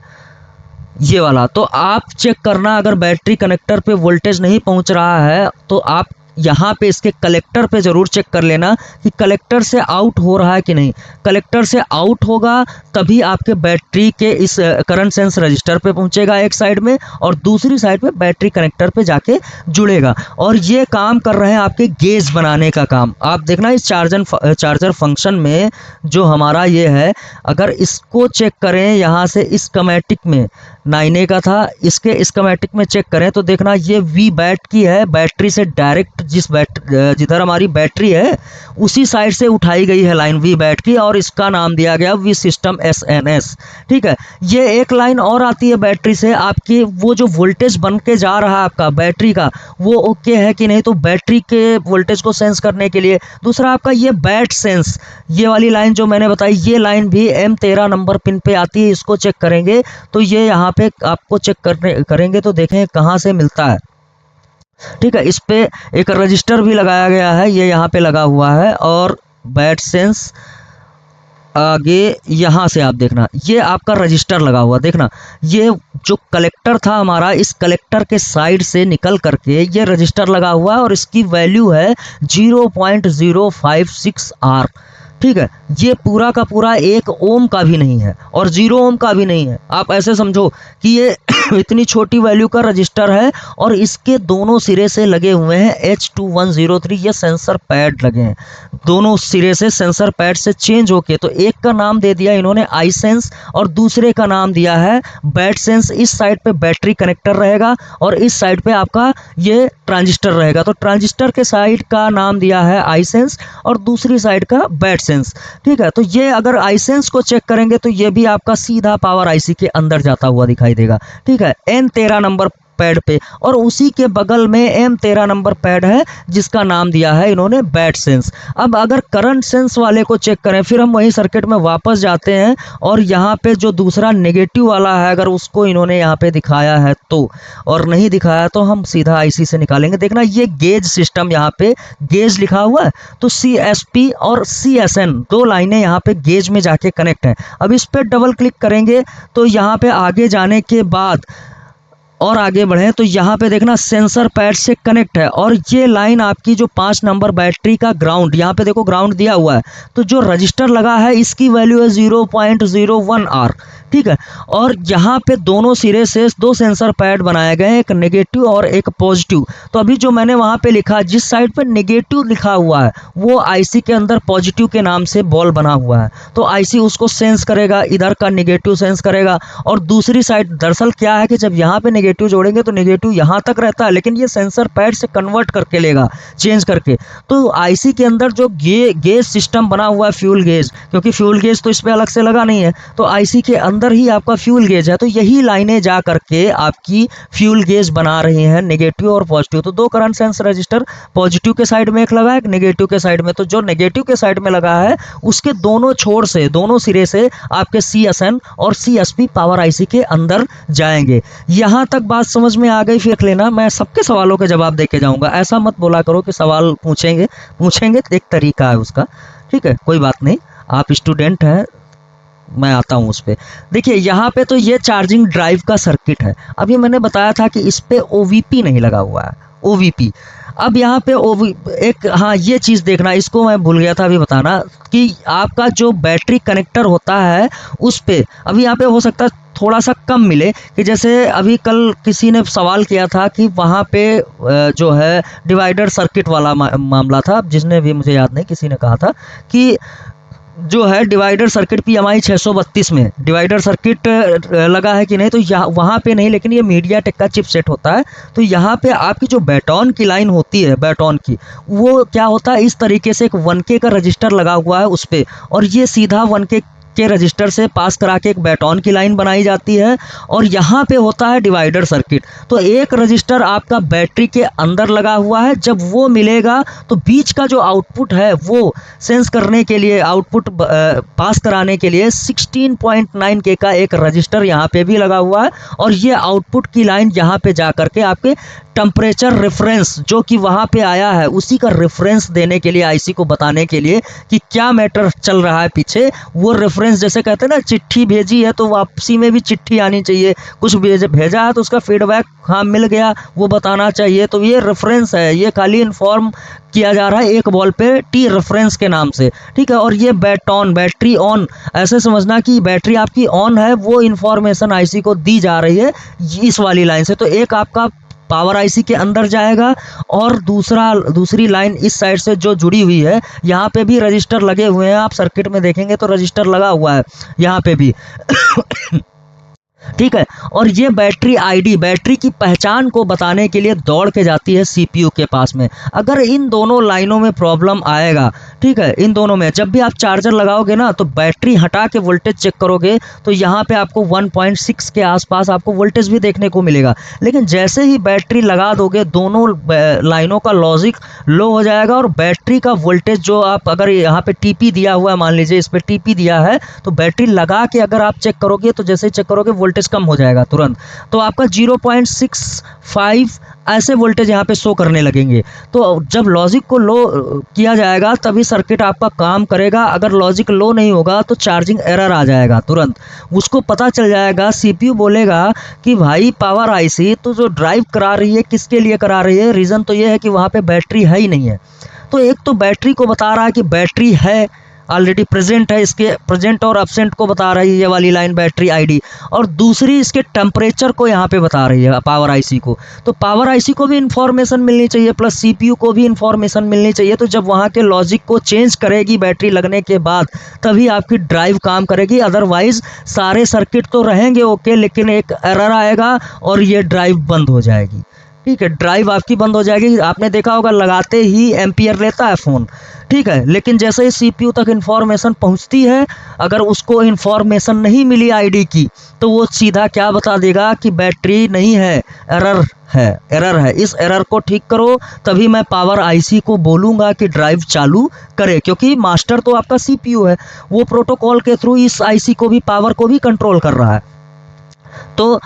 [SPEAKER 1] ये वाला। तो आप चेक करना, अगर बैटरी कनेक्टर पे वोल्टेज नहीं पहुंच रहा है तो आप यहाँ पे इसके कलेक्टर पे ज़रूर चेक कर लेना कि कलेक्टर से आउट हो रहा है कि नहीं। कलेक्टर से आउट होगा तभी आपके बैटरी के इस करंट सेंस रजिस्टर पे पहुंचेगा एक साइड में, और दूसरी साइड पे बैटरी कनेक्टर पे जाके जुड़ेगा। और ये काम कर रहे हैं आपके गेज बनाने का काम। आप देखना इस चार्जर फंक्शन में जो हमारा ये है, अगर इसको चेक करें यहाँ से स्कीमेटिक में 9A का था, इसके स्कीमेटिक में चेक करें तो देखना ये वी बैट की है, बैटरी से डायरेक्ट जिधर हमारी बैटरी है उसी साइड से उठाई गई है लाइन वी बैट की, और इसका नाम दिया गया वी सिस्टम SNS। ठीक है, ये एक लाइन और आती है बैटरी से, आपकी वो जो वोल्टेज बन के जा रहा है आपका बैटरी का वो ओके है कि नहीं, तो बैटरी के वोल्टेज को सेंस करने के लिए। दूसरा आपका ये बैट सेंस, ये वाली लाइन जो मैंने बताई, ये लाइन भी M13 नंबर पिन पे आती है। इसको चेक करेंगे तो ये यहाँ पे आपको चेक करेंगे तो देखें कहाँ से मिलता है। ठीक है, इस पे एक रजिस्टर भी लगाया गया है, ये यहाँ पे लगा हुआ है, और बैट सेंस आगे यहाँ से आप देखना ये आपका रजिस्टर लगा हुआ, देखना ये जो कलेक्टर था हमारा, इस कलेक्टर के साइड से निकल करके ये रजिस्टर लगा हुआ है, और इसकी वैल्यू है 0.056 R। ठीक है, ये पूरा का पूरा 1 ओम का भी नहीं है और 0 ओम का भी नहीं है। आप ऐसे समझो कि ये इतनी छोटी वैल्यू का रजिस्टर है, और इसके दोनों सिरे से लगे हुए हैं H2103 ये सेंसर पैड लगे हैं। दोनों सिरे से सेंसर पैड से चेंज होके, तो एक का नाम दे दिया इन्होंने आई सेंस और दूसरे का नाम दिया है बैट सेंस। इस साइड पे बैटरी कनेक्टर रहेगा और इस साइड पे आपका ये ट्रांजिस्टर रहेगा। तो ट्रांजिस्टर के साइड का नाम दिया है आई सेंस और दूसरी साइड का बैट सेंस। ठीक है, तो ये अगर आई सेंस को चेक करेंगे तो ये भी आपका सीधा पावर आईसी के अंदर जाता हुआ दिखाई देगा। ठीक है, N13 नंबर पैड पे, और उसी के बगल में M13 नंबर पैड है जिसका नाम दिया है इन्होंने बैट सेंस। अब अगर करंट सेंस वाले को चेक करें, फिर हम वही सर्किट में वापस जाते हैं, और यहाँ पे जो दूसरा नेगेटिव वाला है अगर उसको इन्होंने यहाँ पे दिखाया है तो, और नहीं दिखाया तो हम सीधा आईसी से निकालेंगे। देखना ये गेज सिस्टम, यहाँ पे गेज लिखा हुआ है, तो CSP और CSN 2 लाइनें यहाँ पे गेज में जाके कनेक्ट है। अब इस पर डबल क्लिक करेंगे तो यहाँ पे आगे जाने के बाद और आगे बढ़े तो यहाँ पे देखना सेंसर पैड से कनेक्ट है, और ये लाइन आपकी जो 5 नंबर बैटरी का ग्राउंड, यहाँ पे देखो ग्राउंड दिया हुआ है, तो जो रजिस्टर लगा है इसकी वैल्यू है 0.01 R। ठीक है, और यहाँ पे दोनों सिरे से 2 सेंसर पैड बनाए गए हैं, एक नेगेटिव और एक पॉजिटिव। तो अभी जो मैंने वहाँ पे लिखा, जिस साइड पे नेगेटिव लिखा हुआ है वो आईसी के अंदर पॉजिटिव के नाम से बॉल बना हुआ है, तो आईसी उसको सेंस करेगा, इधर का नेगेटिव सेंस करेगा। और दूसरी साइड दरअसल क्या है कि जब यहाँ पे नेगेटिव जोड़ेंगे तो नेगेटिव यहाँ तक रहता है, लेकिन ये सेंसर पैड से कन्वर्ट करके लेगा, चेंज करके। तो आईसी के अंदर जो गेज सिस्टम बना हुआ है, फ्यूल गेज, क्योंकि फ्यूल गेज तो इस पर अलग से लगा नहीं है, तो आईसी के अंदर ही आपका फ्यूल गेज है, तो यही लाइनें जा करके आपकी फ्यूल गेज बना रही हैं, नेगेटिव और पॉजिटिव। तो 2 करंट सेंस रजिस्टर, पॉजिटिव के साइड में एक लगा है, नेगेटिव के साइड में। तो जो नेगेटिव के साइड में लगा है उसके दोनों छोर से, दोनों सिरे से आपके CSN और CSP पावर आईसी के अंदर जाएंगे। यहां तक बात समझ में आ गई? फिर लेना, मैं सबके सवालों के जवाब दे के जाऊंगा। ऐसा मत बोला करो कि सवाल पूछेंगे, एक तरीका है उसका। ठीक है, कोई बात नहीं, आप स्टूडेंट हैं, मैं आता हूँ उस पर। देखिए यहाँ पे तो ये चार्जिंग ड्राइव का सर्किट है। अभी मैंने बताया था कि इस पे OVP नहीं लगा हुआ है, OVP। अब यहाँ पे एक, हाँ ये चीज़ देखना, इसको मैं भूल गया था अभी बताना, कि आपका जो बैटरी कनेक्टर होता है उस पे अभी यहाँ पे हो सकता है थोड़ा सा कम मिले, कि जैसे अभी कल किसी ने सवाल किया था कि वहाँ पे जो है डिवाइडर सर्किट वाला मामला था, जिसने भी, मुझे याद नहीं, किसी ने कहा था कि जो है डिवाइडर सर्किट PMI 632 में डिवाइडर सर्किट लगा है कि नहीं, तो यहाँ वहाँ पे नहीं, लेकिन ये मीडियाटेक का चिपसेट होता है। तो यहाँ पे आपकी जो बैटॉन की लाइन होती है, बैटॉन की, वो क्या होता है, इस तरीके से एक 1K का रजिस्टर लगा हुआ है उस पर, और ये सीधा 1K के रजिस्टर से पास करा के एक बैटॉन की लाइन बनाई जाती है, और यहाँ पे होता है डिवाइडर सर्किट। तो एक रजिस्टर आपका बैटरी के अंदर लगा हुआ है, जब वो मिलेगा तो बीच का जो आउटपुट है वो सेंस करने के लिए, आउटपुट पास कराने के लिए 16.9K का एक रजिस्टर यहाँ पे भी लगा हुआ है, और ये आउटपुट की लाइन यहाँ पे जा करके आपके टेम्परेचर रेफरेंस जो कि वहाँ पे आया है उसी का रेफरेंस देने के लिए, आईसी को बताने के लिए कि क्या मैटर चल रहा है पीछे, वो रेफरेंस रेफरेंस, जैसे कहते हैं ना चिट्ठी भेजी है तो वापसी में भी चिट्ठी आनी चाहिए, कुछ भेजा है तो उसका फीडबैक हाँ मिल गया वो बताना चाहिए। तो ये रेफरेंस है, ये खाली इन्फॉर्म किया जा रहा है एक बॉल पे टी रेफरेंस के नाम से, ठीक है। और ये बैटरी ऑन, ऐसे समझना कि बैटरी आपकी ऑन है, वो इन्फॉर्मेशन आईसी को दी जा रही है इस वाली लाइन से। तो एक आपका पावर आईसी के अंदर जाएगा और दूसरी लाइन इस साइड से जो जुड़ी हुई है, यहाँ पे भी रजिस्टर लगे हुए हैं, आप सर्किट में देखेंगे तो रजिस्टर लगा हुआ है यहाँ पे भी ठीक है। और ये बैटरी आईडी, बैटरी की पहचान को बताने के लिए दौड़ के जाती है सीपीयू के पास में। अगर इन दोनों लाइनों में प्रॉब्लम आएगा, ठीक है, इन दोनों में जब भी आप चार्जर लगाओगे ना तो बैटरी हटा के वोल्टेज चेक करोगे तो यहाँ पे आपको 1.6 के आसपास आपको वोल्टेज भी देखने को मिलेगा। लेकिन जैसे ही बैटरी लगा दोगे दोनों लाइनों का लॉजिक लो हो जाएगा और बैटरी का वोल्टेज जो आप अगर यहाँ पे टीपी दिया हुआ है, मान लीजिए इस पे टीपी दिया है, तो बैटरी लगा के अगर आप चेक करोगे तो जैसे ही चेक करोगे वोल्टेज कम हो जाएगा तुरंत, तो आपका 0.65 ऐसे वोल्टेज यहाँ पे शो करने लगेंगे। तो जब लॉजिक को लो किया जाएगा तभी सर्किट आपका काम करेगा। अगर लॉजिक लो नहीं होगा तो चार्जिंग एरर आ जाएगा तुरंत, उसको पता चल जाएगा। सीपीयू बोलेगा कि भाई पावर आईसी तो जो ड्राइव करा रही है किसके लिए करा रही है, रीज़न तो ये है कि वहाँ पे बैटरी है ही नहीं है। तो एक तो बैटरी को बता रहा है कि बैटरी है, ऑलरेडी प्रेजेंट है, इसके प्रेजेंट और एब्सेंट को बता रही है ये वाली लाइन बैटरी आईडी, और दूसरी इसके टेम्परेचर को यहाँ पे बता रही है पावर आईसी को। तो पावर आईसी को भी इन्फॉर्मेशन मिलनी चाहिए प्लस सीपीयू को भी इन्फॉर्मेशन मिलनी चाहिए। तो जब वहाँ के लॉजिक को चेंज करेगी बैटरी लगने के बाद तभी आपकी ड्राइव काम करेगी, अदरवाइज सारे सर्किट तो रहेंगे ओके, लेकिन एक एरर आएगा और ये ड्राइव बंद हो जाएगी, ठीक है, ड्राइव आपकी बंद हो जाएगी। आपने देखा होगा लगाते ही एम्पियर लेता है फ़ोन, ठीक है, लेकिन जैसे ही सीपीयू तक इन्फॉर्मेशन पहुंचती है, अगर उसको इन्फॉर्मेशन नहीं मिली आईडी की तो वो सीधा क्या बता देगा कि बैटरी नहीं है, एरर है। इस एरर को ठीक करो तभी मैं पावर आईसी को बोलूँगा कि ड्राइव चालू करे, क्योंकि मास्टर तो आपका सीपीयू है, वो प्रोटोकॉल के थ्रू इस आईसी को भी पावर को भी कंट्रोल कर रहा है। तो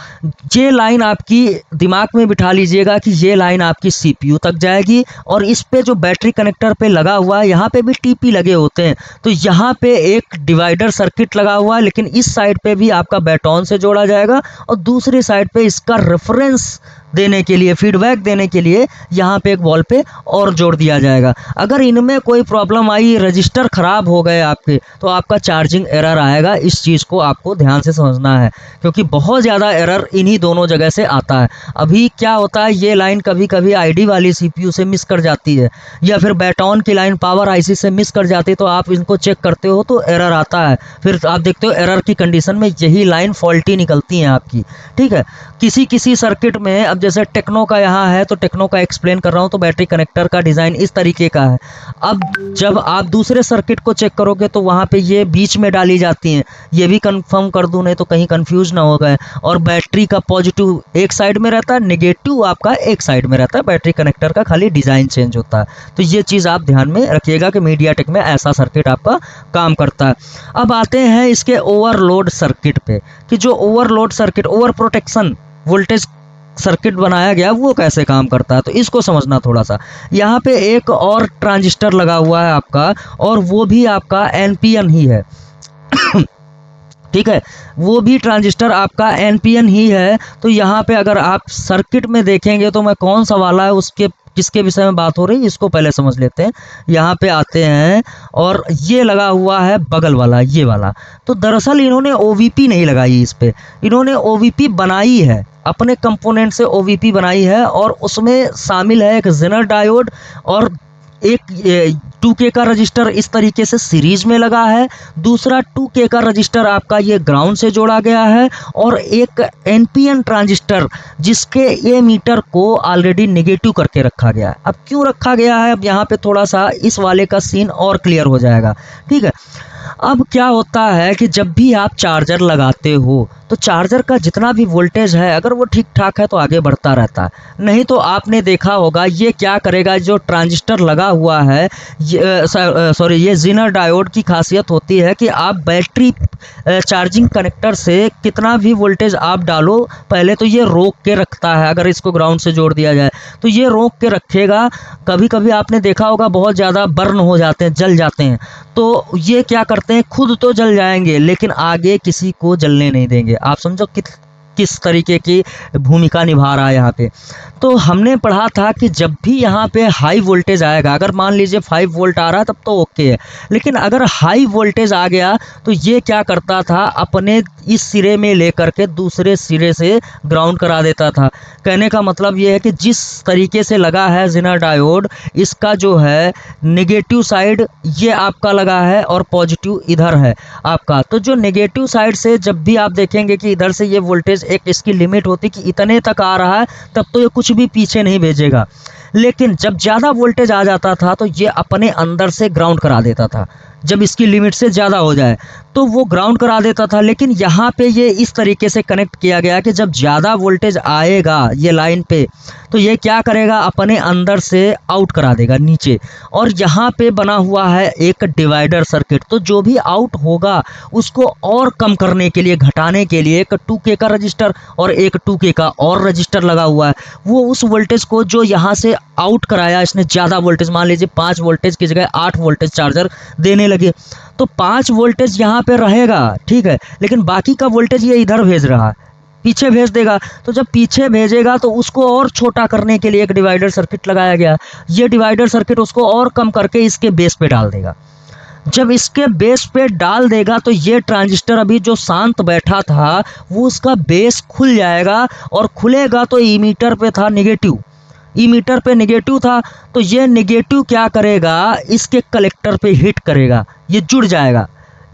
[SPEAKER 1] ये लाइन आपकी दिमाग में बिठा लीजिएगा कि ये लाइन आपकी सीपीयू तक जाएगी और इस पे जो बैटरी कनेक्टर पे लगा हुआ है यहाँ पे भी टीपी लगे होते हैं, तो यहाँ पे एक डिवाइडर सर्किट लगा हुआ है, लेकिन इस साइड पे भी आपका बैटॉन से जोड़ा जाएगा और दूसरी साइड पे इसका रेफरेंस देने के लिए, फीडबैक देने के लिए यहाँ पे एक वॉल पे और जोड़ दिया जाएगा। अगर इनमें कोई प्रॉब्लम आई, रजिस्टर ख़राब हो गए आपके, तो आपका चार्जिंग एरर आएगा। इस चीज़ को आपको ध्यान से समझना है क्योंकि बहुत ज़्यादा एरर इन्हीं दोनों जगह से आता है। अभी क्या होता है, ये लाइन कभी कभी आईडी वाली सीपीयू से मिस कर जाती है या फिर बैटॉन की लाइन पावर आईसी से मिस कर जाती है, तो आप इनको चेक करते हो तो एरर आता है, फिर आप देखते हो एरर की कंडीशन में यही लाइन फॉल्टी निकलती है आपकी, ठीक है। किसी सर्किट में, अब जैसे टेक्नो का यहाँ है तो टेक्नो का एक्सप्लेन कर रहा हूँ, तो बैटरी कनेक्टर का डिज़ाइन इस तरीके का है। अब जब आप दूसरे सर्किट को चेक करोगे तो वहाँ पे ये बीच में डाली जाती हैं, ये भी कंफर्म कर दूँ नहीं तो कहीं कंफ्यूज ना हो गए। और बैटरी का पॉजिटिव एक साइड में रहता है, नेगेटिव आपका एक साइड में रहता है, बैटरी कनेक्टर का खाली डिज़ाइन चेंज होता है। तो ये चीज़ आप ध्यान में रखिएगा कि मीडियाटेक में ऐसा सर्किट आपका काम करता है। अब आते हैं इसके ओवरलोड सर्किट पे कि जो overload circuit, over protection voltage circuit बनाया गया वो कैसे काम करता है, तो इसको समझना थोड़ा सा। यहाँ पे एक और ट्रांजिस्टर लगा हुआ है आपका और वो भी आपका एनपीएन ही है ठीक है, वो भी ट्रांजिस्टर आपका एनपीएन ही है। तो यहाँ पे अगर आप सर्किट में देखेंगे तो मैं कौन सा वाला है उसके किसके विषय में बात हो रही है इसको पहले समझ लेते हैं। यहाँ पे आते हैं और ये लगा हुआ है बगल वाला, ये वाला। तो दरअसल इन्होंने ओवीपी नहीं लगाई इस पे, इन्होंने ओवीपी बनाई है, अपने कंपोनेंट से ओवीपी बनाई है और उसमें शामिल है एक जेनर डायोड और एक 2K का रजिस्टर इस तरीके से सीरीज में लगा है, दूसरा 2K का रजिस्टर आपका ये ग्राउंड से जोड़ा गया है और एक एनपीएन ट्रांजिस्टर जिसके ए मीटर को ऑलरेडी नेगेटिव करके रखा गया है। अब क्यों रखा गया है, अब यहाँ पे थोड़ा सा इस वाले का सीन और क्लियर हो जाएगा, ठीक है। अब क्या होता है कि जब भी आप चार्जर लगाते हो तो चार्जर का जितना भी वोल्टेज है अगर वो ठीक ठाक है तो आगे बढ़ता रहता है, नहीं तो आपने देखा होगा ये क्या करेगा, जो ट्रांजिस्टर लगा हुआ है ये ज़ीनर डायोड की खासियत होती है कि आप बैटरी चार्जिंग कनेक्टर से कितना भी वोल्टेज आप डालो, पहले तो ये रोक के रखता है। अगर इसको ग्राउंड से जोड़ दिया जाए तो ये रोक के रखेगा। कभी कभी आपने देखा होगा बहुत ज़्यादा बर्न हो जाते हैं, जल जाते हैं, तो ये क्या करते हैं, खुद तो जल जाएंगे लेकिन आगे किसी को जलने नहीं देंगे। आप समझो किस तरीके की भूमिका निभा रहा है यहाँ पे। तो हमने पढ़ा था कि जब भी यहाँ पे हाई वोल्टेज आएगा, अगर मान लीजिए 5 वोल्ट आ रहा है तब तो ओके है, लेकिन अगर हाई वोल्टेज आ गया तो ये क्या करता था, अपने इस सिरे में लेकर के दूसरे सिरे से ग्राउंड करा देता था। कहने का मतलब ये है कि जिस तरीके से लगा है ज़ीनर डायोड, इसका जो है नेगेटिव साइड ये आपका लगा है और पॉजिटिव इधर है आपका। तो जो नेगेटिव साइड से जब भी आप देखेंगे कि इधर से ये वोल्टेज एक इसकी लिमिट होती कि इतने तक आ रहा है, तब तो ये कुछ भी पीछे नहीं भेजेगा। लेकिन जब ज़्यादा वोल्टेज आ जाता था तो ये अपने अंदर से ग्राउंड करा देता था। जब इसकी लिमिट से ज़्यादा हो जाए तो वो ग्राउंड करा देता था। लेकिन यहाँ पे ये इस तरीके से कनेक्ट किया गया कि जब ज़्यादा वोल्टेज आएगा ये लाइन पे तो ये क्या करेगा, अपने अंदर से आउट करा देगा नीचे। और यहाँ पे बना हुआ है एक डिवाइडर सर्किट, तो जो भी आउट होगा उसको और कम करने के लिए, घटाने के लिए एक 2K का रजिस्टर और एक 2K का और रजिस्टर लगा हुआ है। वो उस वोल्टेज को जो यहाँ से आउट कराया इसने, ज़्यादा वोल्टेज, मान लीजिए 5 वोल्टेज की जगह 8 वोल्टेज चार्जर देने लगे, तो 5 वोल्टेज यहाँ पे रहेगा, ठीक है, लेकिन बाकी का वोल्टेज ये इधर भेज रहा है, पीछे भेज देगा। तो जब पीछे भेजेगा तो उसको और छोटा करने के लिए एक डिवाइडर सर्किट लगाया गया। ये डिवाइडर सर्किट उसको और कम करके इसके बेस पे डाल देगा। जब इसके बेस पे डाल देगा तो ये ट्रांजिस्टर अभी जो शांत बैठा था वो उसका बेस खुल जाएगा, और खुलेगा तो इमीटर पे था नेगेटिव, इमीटर पे नेगेटिव था, तो ये नेगेटिव क्या करेगा, इसके कलेक्टर पे हिट करेगा, ये जुड़ जाएगा,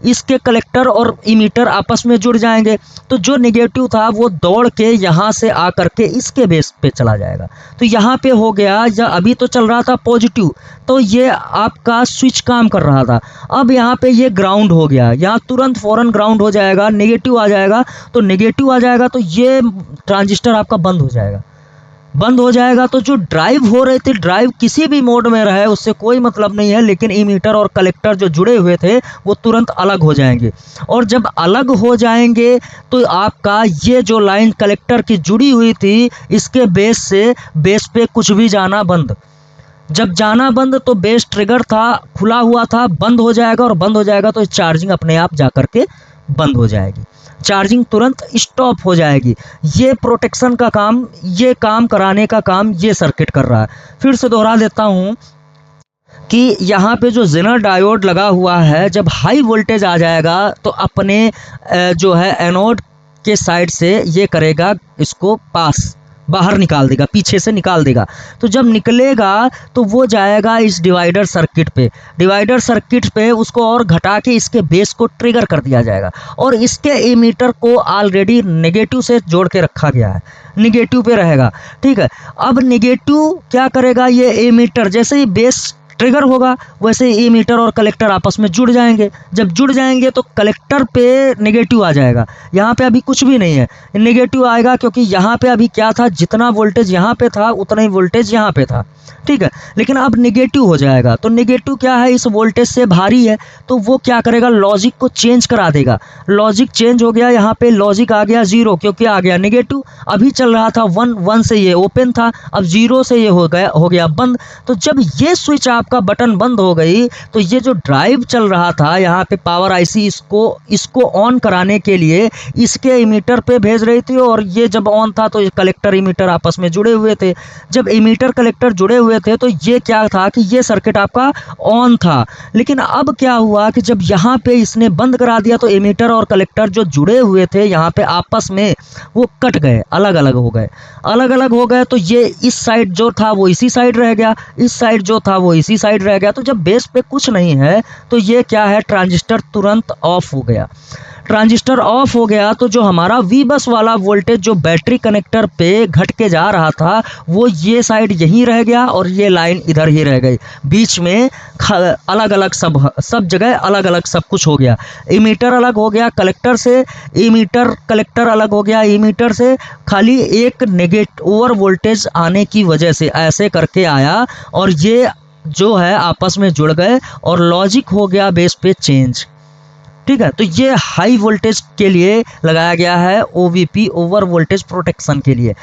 [SPEAKER 1] इसके कलेक्टर और इमीटर आपस में जुड़ जाएंगे। तो जो नेगेटिव था वो दौड़ के यहाँ से आकर के इसके बेस पे चला जाएगा। तो यहाँ पे हो गया, या अभी तो चल रहा था पॉजिटिव, तो ये आपका स्विच काम कर रहा था, अब यहाँ पे ये ग्राउंड हो गया, यहाँ तुरंत फ़ौरन ग्राउंड हो जाएगा, नेगेटिव आ जाएगा। तो नेगेटिव आ जाएगा तो ये ट्रांजिस्टर आपका बंद हो जाएगा, बंद हो जाएगा। तो जो ड्राइव हो रही थी, ड्राइव किसी भी मोड में रहे उससे कोई मतलब नहीं है, लेकिन इमीटर और कलेक्टर जो जुड़े हुए थे वो तुरंत अलग हो जाएंगे। और जब अलग हो जाएंगे तो आपका ये जो लाइन कलेक्टर की जुड़ी हुई थी इसके बेस से, बेस पे कुछ भी जाना बंद। जब जाना बंद तो बेस ट्रिगर था, खुला हुआ था, बंद हो जाएगा, और बंद हो जाएगा तो चार्जिंग अपने आप जा कर के बंद हो जाएगी, चार्जिंग तुरंत स्टॉप हो जाएगी। ये प्रोटेक्शन का काम, ये काम कराने का काम ये सर्किट कर रहा है। फिर से दोहरा देता हूँ कि यहाँ पे जो ज़ीनर डायोड लगा हुआ है, जब हाई वोल्टेज आ जाएगा तो अपने जो है एनोड के साइड से ये करेगा, इसको पास बाहर निकाल देगा, पीछे से निकाल देगा। तो जब निकलेगा तो वो जाएगा इस डिवाइडर सर्किट पे, डिवाइडर सर्किट पे उसको और घटा के इसके बेस को ट्रिगर कर दिया जाएगा। और इसके इमीटर को ऑलरेडी नेगेटिव से जोड़ के रखा गया है, नेगेटिव पे रहेगा, ठीक है। अब नेगेटिव क्या करेगा, ये इमीटर जैसे ही बेस ट्रिगर होगा वैसे ही इमीटर और कलेक्टर आपस में जुड़ जाएंगे। जब जुड़ जाएंगे तो कलेक्टर पे नेगेटिव आ जाएगा, यहाँ पे अभी कुछ भी नहीं है, नेगेटिव आएगा क्योंकि यहाँ पे अभी क्या था, जितना वोल्टेज यहाँ पे था उतना ही वोल्टेज यहाँ पे था, ठीक है। लेकिन अब नेगेटिव हो जाएगा, तो नेगेटिव क्या है, इस वोल्टेज से भारी है, तो वो क्या करेगा, लॉजिक को चेंज करा देगा। लॉजिक चेंज हो गया, यहाँ पे लॉजिक आ गया 0 क्योंकि आ गया नेगेटिव। अभी चल रहा था 1 से ये ओपन था, अब 0 से ये हो गया बंद। तो जब ये स्विच आपका बटन बंद हो गई तो ये जो ड्राइव चल रहा था यहाँ पे पावर आईसी, इसको ऑन कराने के लिए इसके इमीटर पे भेज रही थी, और ये जब ऑन था तो ये कलेक्टर इमीटर आपस में जुड़े हुए थे। जब इमीटर कलेक्टर जुड़े हुए थे तो ये क्या था कि ये सर्किट आपका ऑन था। लेकिन अब क्या हुआ कि जब यहाँ पे इसने बंद करा दिया तो इमीटर और कलेक्टर जो जुड़े हुए थे यहाँ पे आपस में वो कट गए, अलग अलग हो गए, अलग अलग हो गए। तो ये इस साइड जो था वो इसी साइड रह गया, इस साइड जो था वो इसी साइड रह गया। तो जब बेस पे कुछ नहीं है तो ये क्या है, ट्रांजिस्टर तुरंत ऑफ हो गया। ट्रांजिस्टर ऑफ हो गया तो जो हमारा वी बस वाला वोल्टेज जो बैटरी कनेक्टर पे घट के जा रहा था वो ये साइड यहीं रह गया और ये लाइन इधर ही रह गई, बीच में अलग अलग सब जगह अलग अलग सब कुछ हो गया। इमीटर अलग हो गया कलेक्टर से, कलेक्टर अलग हो गया इमीटर से, खाली एक नेगेटिव ओवर वोल्टेज आने की वजह से ऐसे करके आया और ये जो है आपस में जुड़ गए और लॉजिक हो गया बेस पे चेंज। ठीक है, तो ये हाई वोल्टेज के लिए लगाया गया है OVP, ओवर वोल्टेज प्रोटेक्शन के लिए।